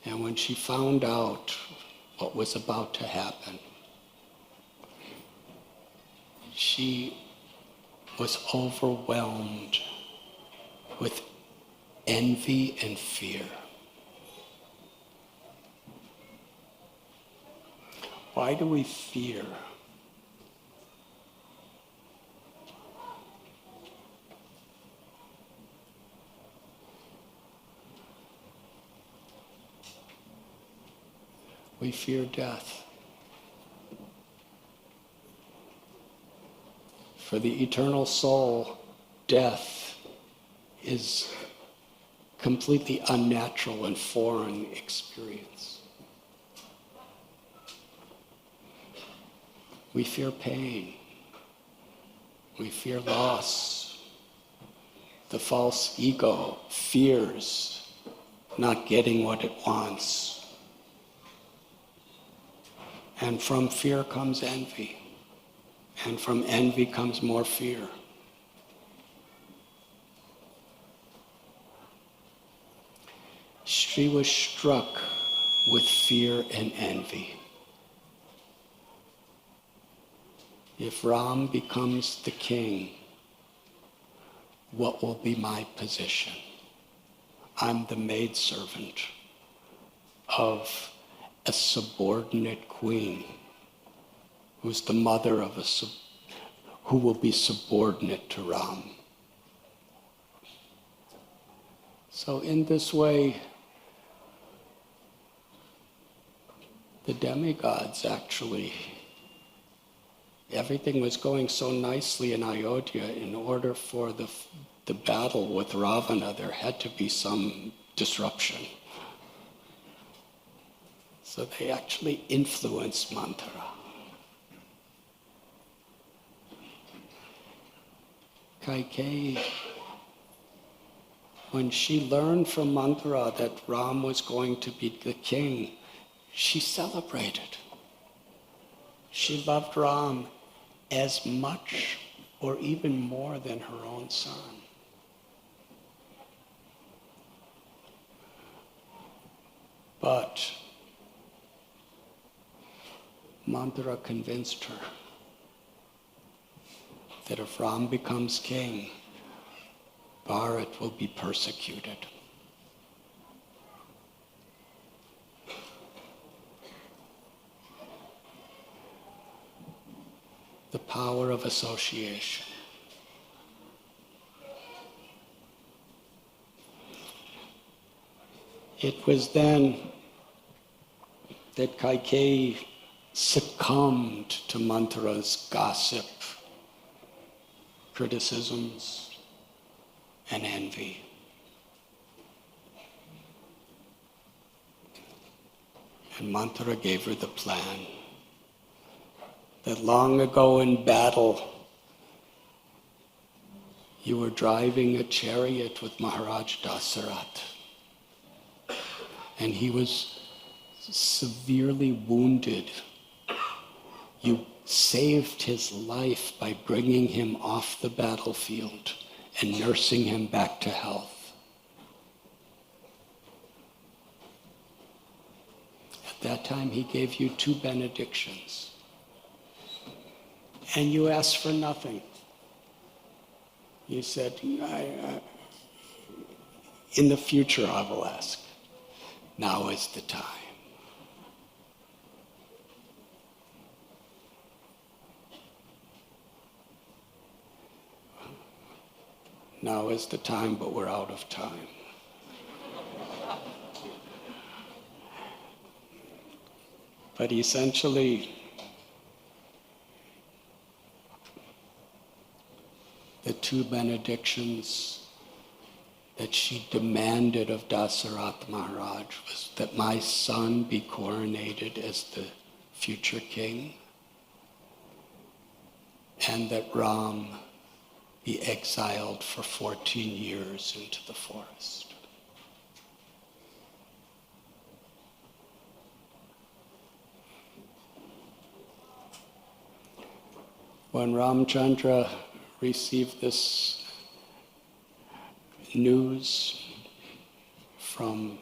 And when she found out what was about to happen, she was overwhelmed with envy and fear. Why do we fear? We fear death. For the eternal soul, death is completely unnatural and foreign experience. We fear pain. We fear loss. The false ego fears not getting what it wants. And from fear comes envy. And from envy comes more fear. She was struck with fear and envy. If Ram becomes the king, what will be my position? I'm the maidservant of a subordinate queen who's the mother of who will be subordinate to Ram. So in this way, the demigods actually, everything was going so nicely in Ayodhya. In order for the battle with Ravana, there had to be some disruption. So they actually influenced Manthara. Kaikeyi, when she learned from Manthara that Ram was going to be the king, she celebrated. She loved Ram as much or even more than her own son. But Manthara convinced her that if Ram becomes king, Bharat will be persecuted. The power of association. It was then that Kaikeyi succumbed to Manthara's gossip, criticisms, and envy. And Manthara gave her the plan that long ago in battle, you were driving a chariot with Maharaj Dasarath, and he was severely wounded. You saved his life by bringing him off the battlefield and nursing him back to health. At that time, he gave you 2 benedictions. And you asked for nothing. You said, in the future I will ask. Now is the time. Now is the time, but we're out of time. But essentially, the 2 benedictions that she demanded of Dasarath Maharaj was that my son be coronated as the future king, and that Ram be exiled for 14 years into the forest. When Ramchandra received this news from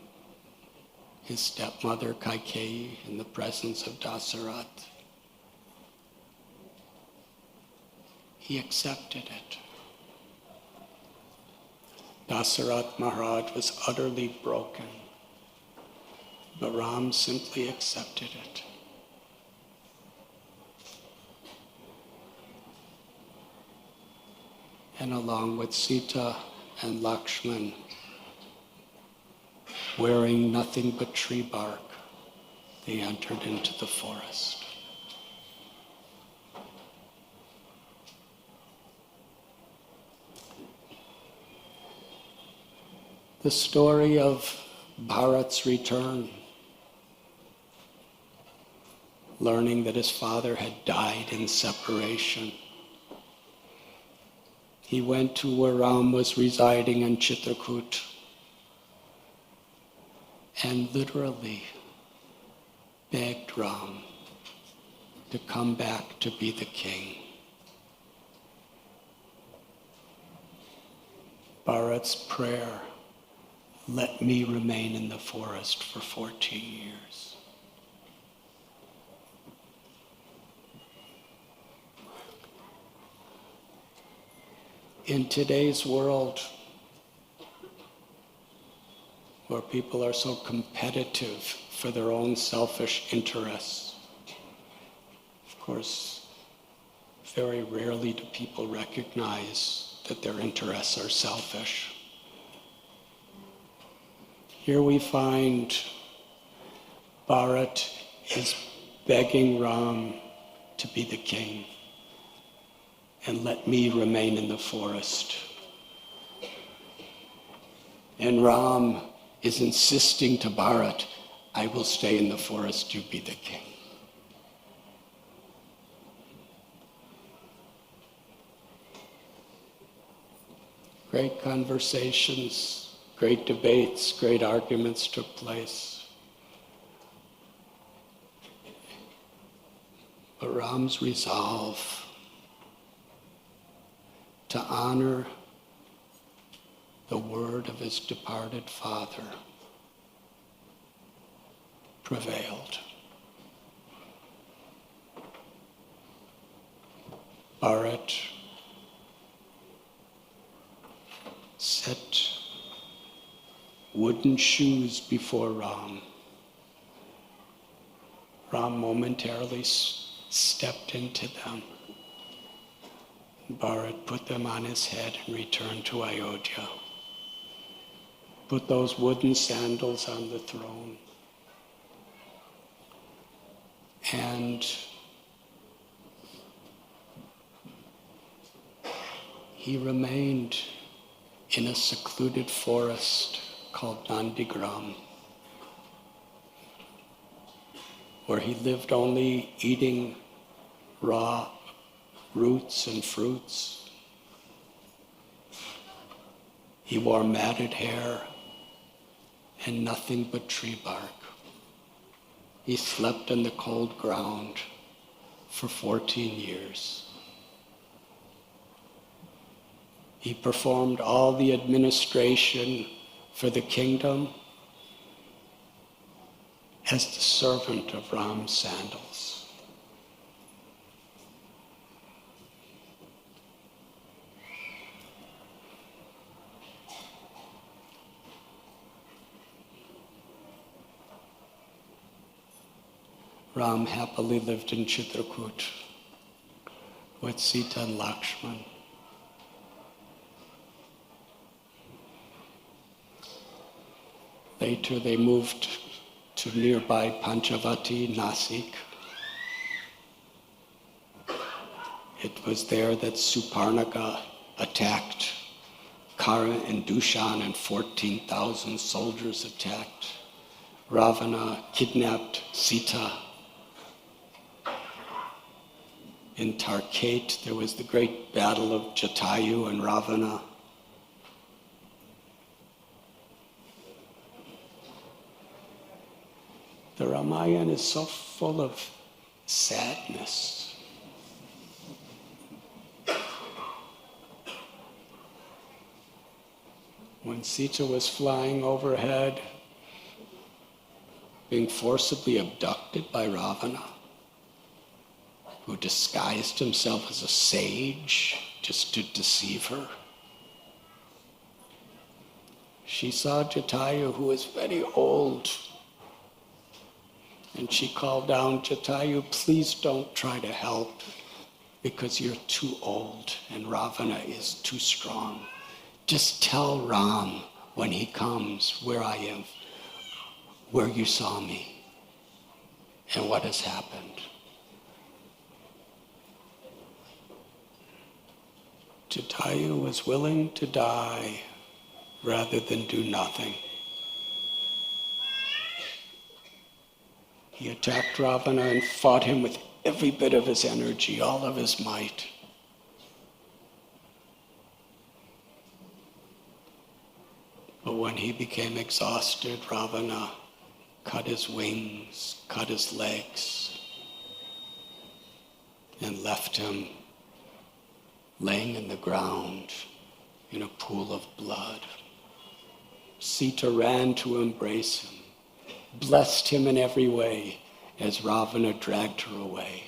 his stepmother Kaikeyi in the presence of Dasarath, he accepted it. Dasarath Maharaj was utterly broken, but Ram simply accepted it. And along with Sita and Lakshman, wearing nothing but tree bark, they entered into the forest. The story of Bharat's return, learning that his father had died in separation. He went to where Ram was residing in Chitrakoot and literally begged Ram to come back to be the king. Bharat's prayer, "Let me remain in the forest for 14 years." In today's world, where people are so competitive for their own selfish interests, of course, very rarely do people recognize that their interests are selfish. Here we find Bharat is begging Ram to be the king and let me remain in the forest. And Ram is insisting to Bharat, "I will stay in the forest, you be the king." Great conversations, great debates, great arguments took place. But Ram's resolve to honor the word of his departed father prevailed. Bharat set wooden shoes before Ram. Ram momentarily stepped into them. Bharat put them on his head and returned to Ayodhya. Put those wooden sandals on the throne. And he remained in a secluded forest called Nandigram, where he lived only eating raw roots and fruits. He wore matted hair and nothing but tree bark. He slept on the cold ground for 14 years. He performed all the administration for the kingdom as the servant of Ram's sandals. Ram happily lived in Chitrakoot with Sita and Lakshman. Later they moved to nearby Panchavati, Nasik. It was there that Suparnaka attacked Kara and Dushan and 14,000 soldiers attacked. Ravana kidnapped Sita. In Tarkate, there was the great battle of Jatayu and Ravana. The Ramayana is so full of sadness. When Sita was flying overhead, being forcibly abducted by Ravana, who disguised himself as a sage just to deceive her, she saw Jatayu, who was very old, and she called down, "Jatayu, please don't try to help, because you're too old and Ravana is too strong. Just tell Ram when he comes where I am, where you saw me, and what has happened." Jatayu was willing to die rather than do nothing. He attacked Ravana and fought him with every bit of his energy, all of his might. But when he became exhausted, Ravana cut his wings, cut his legs, and left him laying in the ground in a pool of blood. Sita ran to embrace him, blessed him in every way as Ravana dragged her away.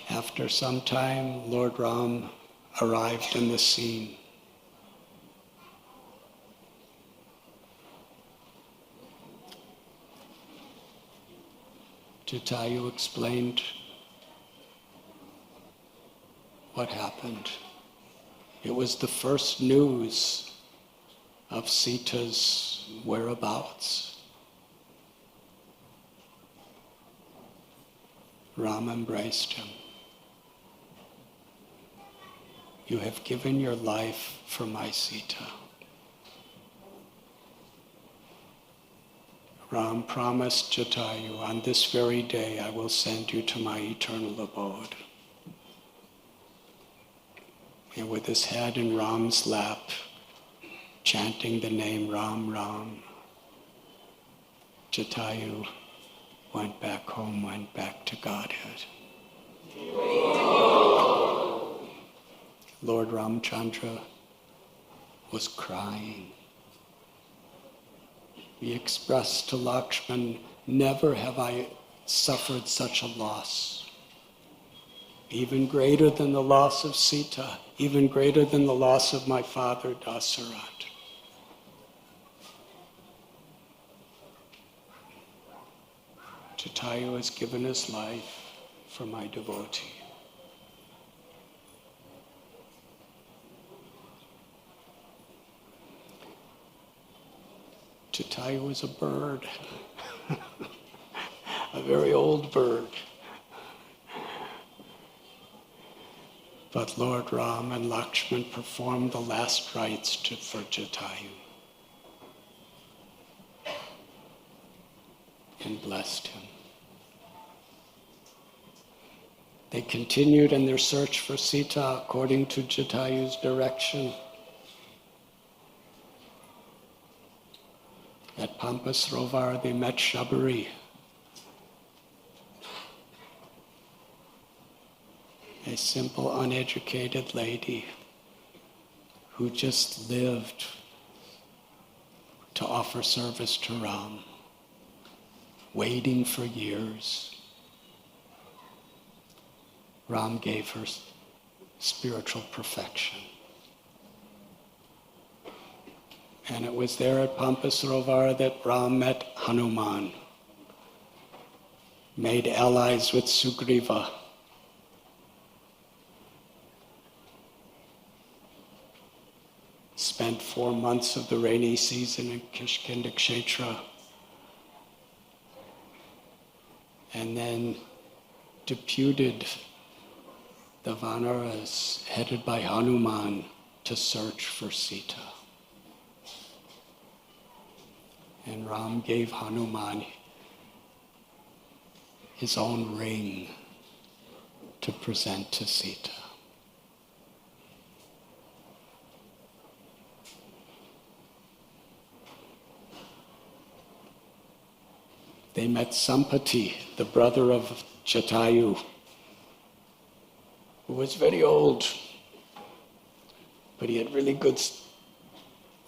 After some time, Lord Ram arrived in the scene. Jatayu explained what happened. It was the first news of Sita's whereabouts. Ram embraced him. "You have given your life for my Sita." Ram promised Jatayu, "On this very day I will send you to my eternal abode." And with his head in Ram's lap, chanting the name Ram Ram, Jatayu went back home, went back to Godhead. Lord Ramchandra was crying. He expressed to Lakshman, "Never have I suffered such a loss. Even greater than the loss of Sita, even greater than the loss of my father Dasarath." Jatayu has given his life for my devotee. Jatayu is a bird, a very old bird. But Lord Ram and Lakshman performed the last rites for Jatayu and blessed him. They continued in their search for Sita according to Jatayu's direction. At Pampasrovar they met Shabari, a simple, uneducated lady who just lived to offer service to Ram, waiting for years. Ram gave her spiritual perfection. And it was there at Pampasrovar that Ram met Hanuman, made allies with Sugriva, spent 4 months of the rainy season in Kishkinda Kshetra and then deputed the Vanaras headed by Hanuman to search for Sita. And Ram gave Hanuman his own ring to present to Sita. They met Sampati, the brother of Jatayu, who was very old, but he had really good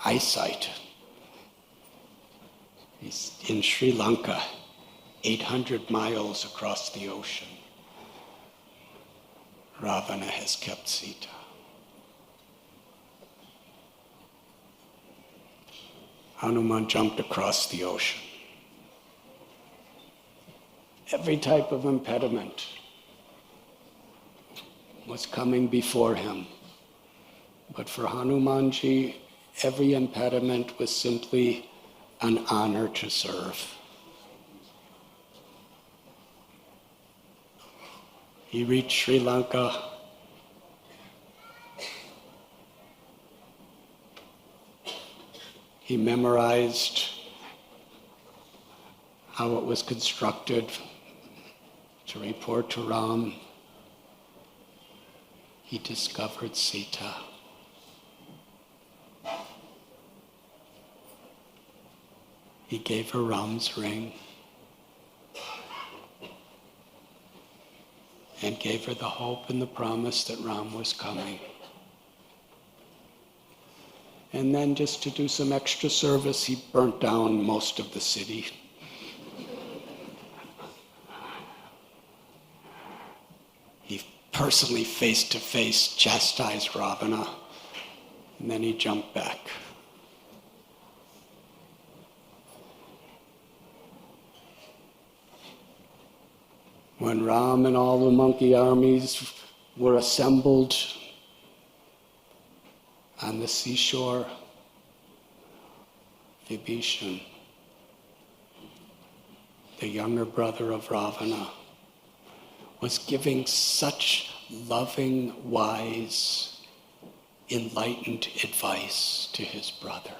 eyesight. He's in Sri Lanka, 800 miles across the ocean. Ravana has kept Sita. Hanuman jumped across the ocean. Every type of impediment was coming before him. But for Hanumanji, every impediment was simply an honor to serve. He reached Sri Lanka. He memorized how it was constructed to report to Ram. He discovered Sita. He gave her Ram's ring and gave her the hope and the promise that Ram was coming. And then, just to do some extra service, he burnt down most of the city. He personally, face-to-face, chastised Ravana, and then he jumped back. When Ram and all the monkey armies were assembled on the seashore, Vibhishan, the younger brother of Ravana, was giving such loving, wise, enlightened advice to his brother.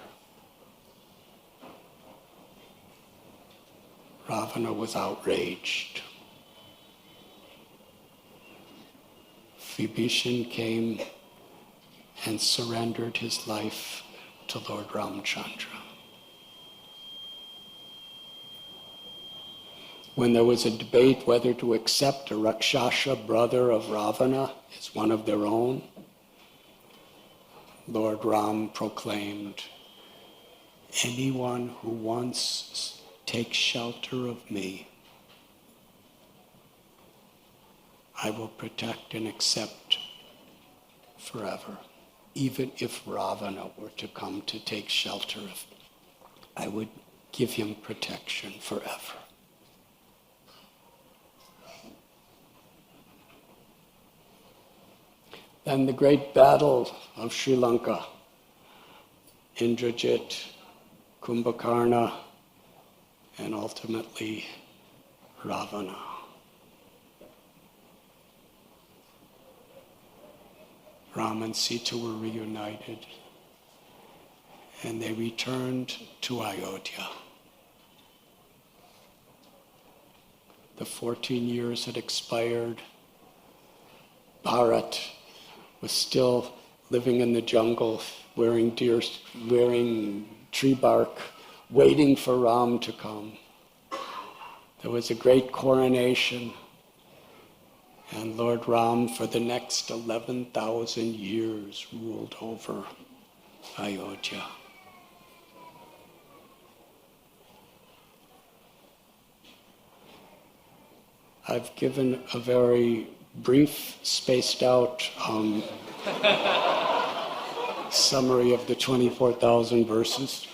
Ravana was outraged. Vibhishan came and surrendered his life to Lord Ramchandra. When there was a debate whether to accept a Rakshasa brother of Ravana as one of their own, Lord Ram proclaimed, "Anyone who once takes shelter of me, I will protect and accept forever. Even if Ravana were to come to take shelter of me, I would give him protection forever." Then the great battle of Sri Lanka, Indrajit, Kumbhakarna, and ultimately Ravana. Ram and Sita were reunited, and they returned to Ayodhya. The 14 years had expired. Bharat was still living in the jungle, wearing tree bark, waiting for Ram to come. There was a great coronation, and Lord Ram, for the next 11,000 years, ruled over Ayodhya. I've given a very brief, spaced out summary of the 24,000 verses.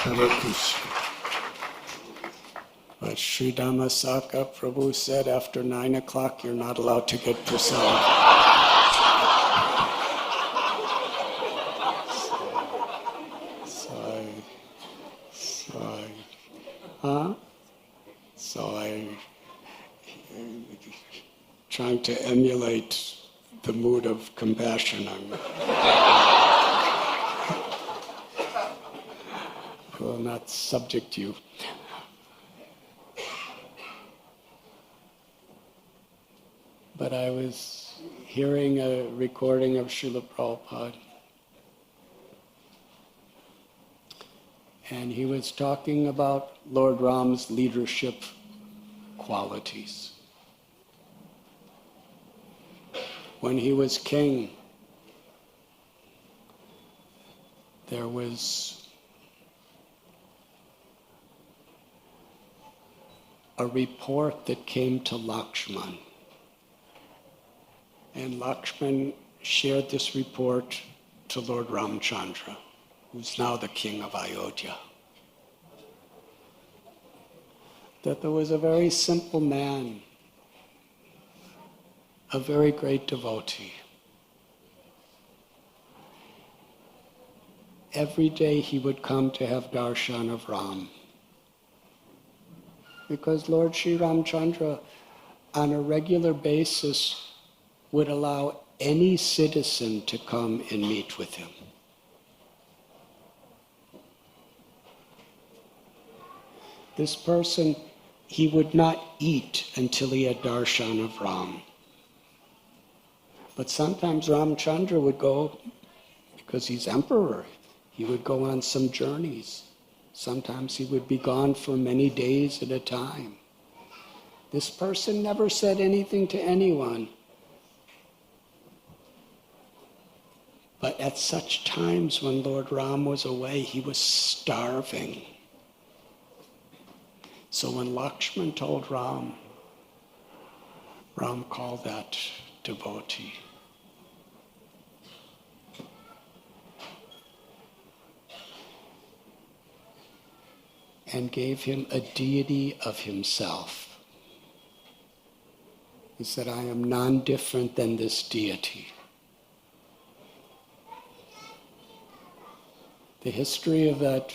Hare Krishna. But Sri Dhammasaka Prabhu said after 9 o'clock you're not allowed to get prasad. So I trying to emulate the mood of compassion. I will not subject you. But I was hearing a recording of Srila Prabhupada, and he was talking about Lord Ram's leadership qualities. When he was king, there was a report that came to Lakshman. And Lakshman shared this report to Lord Ramchandra, who's now the king of Ayodhya. That there was a very simple man, a very great devotee. Every day he would come to have darshan of Ram. Because Lord Sri Ramchandra, on a regular basis, would allow any citizen to come and meet with him. This person, he would not eat until he had darshan of Ram. But sometimes Ramchandra would go, because he's emperor, he would go on some journeys. Sometimes he would be gone for many days at a time. This person never said anything to anyone. But at such times when Lord Ram was away, he was starving. So when Lakshman told Ram, Ram called that devotee. And gave him a deity of himself. He said, I am non-different than this deity. The history of that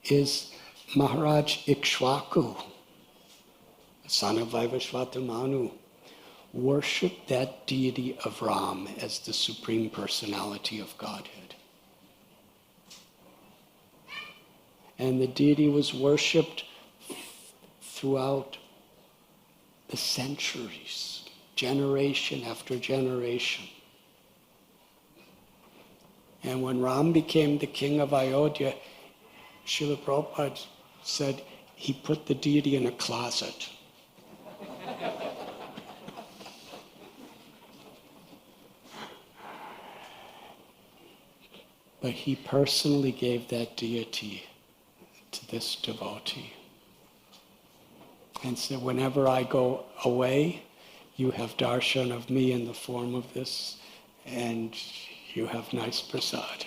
is Maharaj Ikshvaku, the son of Vaivashvata Manu, worshipped that deity of Ram as the Supreme Personality of Godhead. And the deity was worshipped throughout the centuries, generation after generation. And when Ram became the king of Ayodhya, Srila Prabhupada said he put the deity in a closet. But he personally gave that deity to this devotee. And said, whenever I go away, you have darshan of me in the form of this, and you have nice prasad.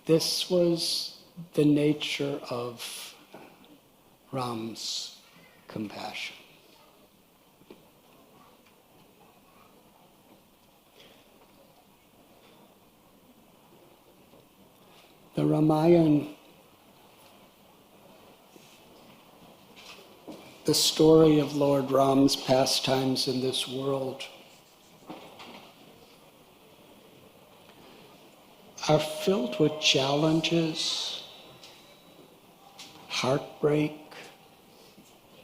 This was the nature of Ram's compassion. The Ramayana, the story of Lord Ram's pastimes in this world, are filled with challenges, heartbreak,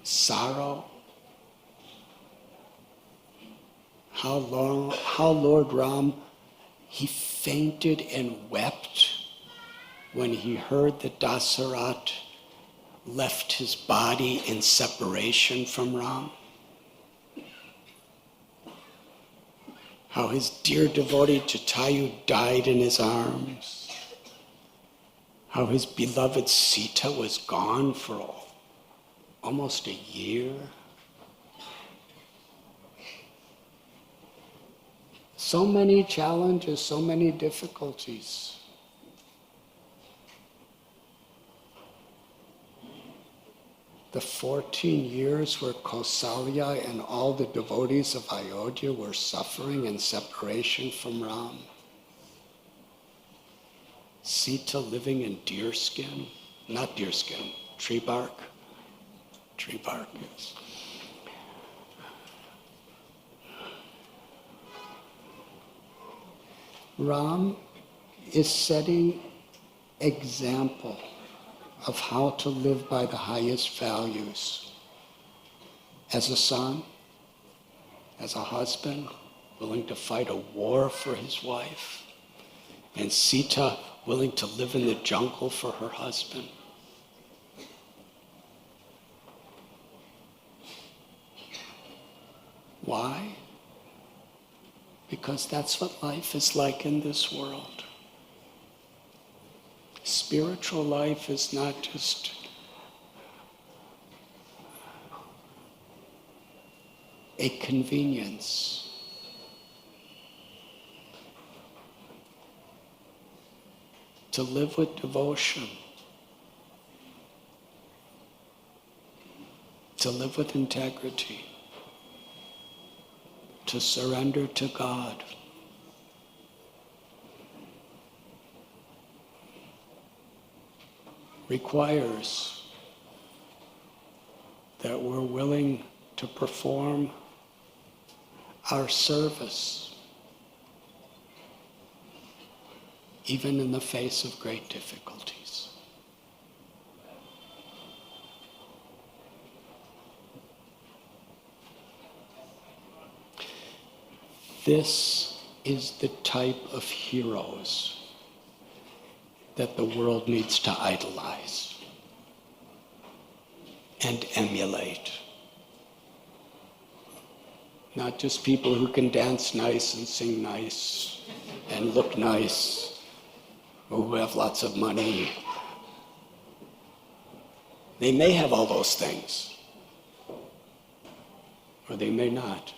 sorrow. How Lord Ram, he fainted and wept when he heard that Dasarat left his body in separation from Ram. How his dear devotee Jatayu died in his arms. How his beloved Sita was gone for almost a year. So many challenges, so many difficulties. The 14 years where Kausalya and all the devotees of Ayodhya were suffering in separation from Ram. Sita living in deerskin, not deerskin, tree bark. Tree bark, yes. Ram is setting example of how to live by the highest values. As a son, as a husband, willing to fight a war for his wife, and Sita willing to live in the jungle for her husband. Why? Because that's what life is like in this world. Spiritual life is not just a convenience. To live with devotion, to live with integrity, to surrender to God. Requires that we're willing to perform our service even in the face of great difficulties. This is the type of heroes that the world needs to idolize and emulate. Not just people who can dance nice and sing nice and look nice, or who have lots of money. They may have all those things, or they may not.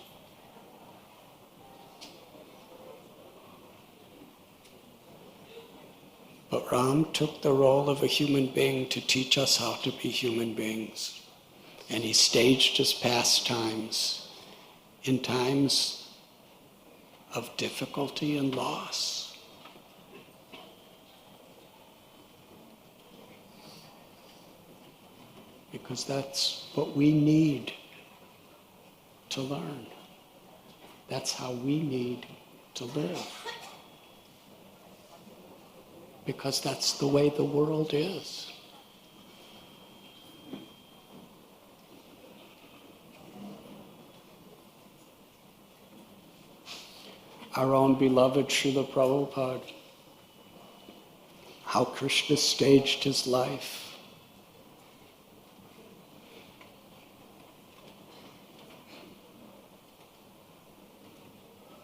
But Ram took the role of a human being to teach us how to be human beings. And he staged his pastimes in times of difficulty and loss. Because that's what we need to learn. That's how we need to live. Because that's the way the world is. Our own beloved Srila Prabhupada, how Krishna staged his life.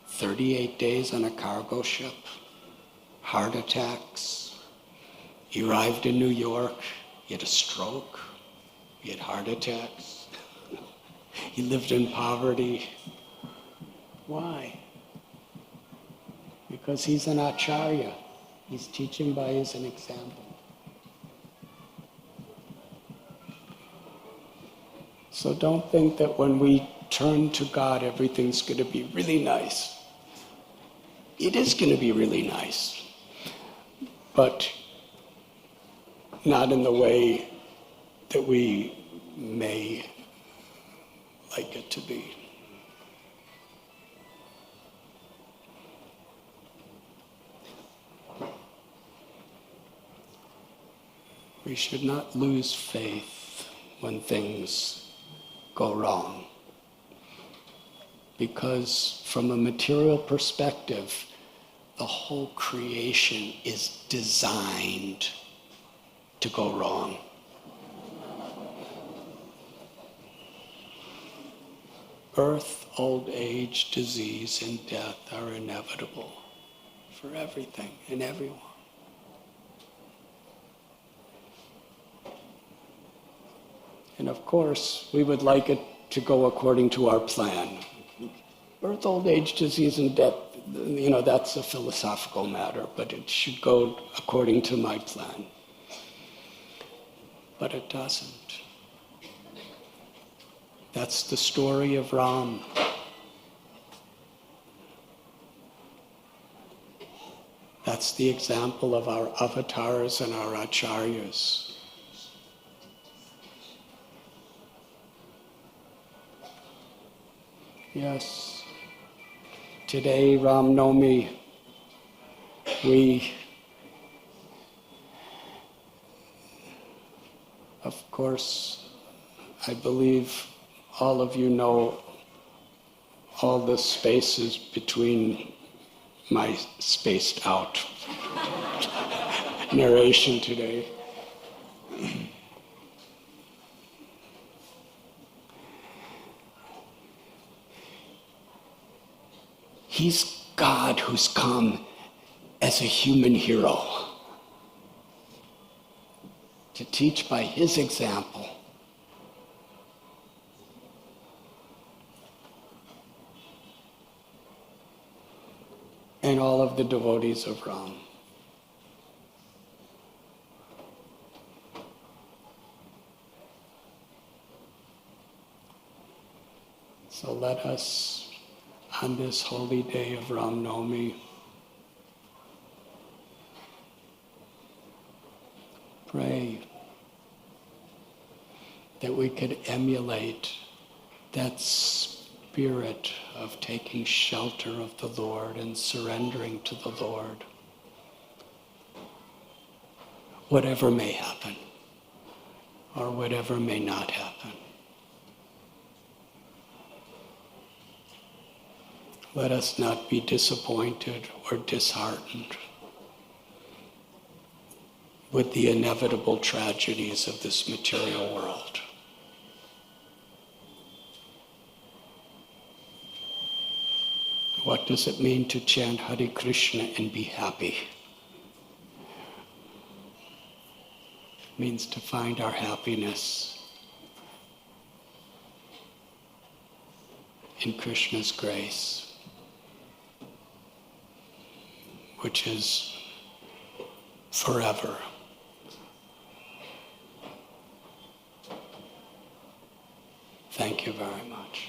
"38 days on a cargo ship, heart attacks. He arrived in New York, he had a stroke, he had heart attacks. He lived in poverty. Why? Because he's an acharya. He's teaching by his an example. So don't think that when we turn to God, everything's going to be really nice. It is going to be really nice, but not in the way that we may like it to be. We should not lose faith when things go wrong. Because from a material perspective, the whole creation is designed to go wrong. Birth, old age, disease, and death are inevitable for everything and everyone. And of course, we would like it to go according to our plan. Birth, old age, disease, and death, that's a philosophical matter, but it should go according to my plan. But it doesn't. That's the story of Ram. That's the example of our avatars and our acharyas. Yes. Today, Ram Navami, of course, I believe all of you know all the spaces between my spaced out narration today. He's God who's come as a human hero to teach by his example. And all of the devotees of Ram. So let us, on this holy day of Ram Navami, pray that we could emulate that spirit of taking shelter of the Lord and surrendering to the Lord, whatever may happen or whatever may not happen. Let us not be disappointed or disheartened with the inevitable tragedies of this material world. What does it mean to chant Hare Krishna and be happy? It means to find our happiness in Krishna's grace, which is forever. Thank you very much.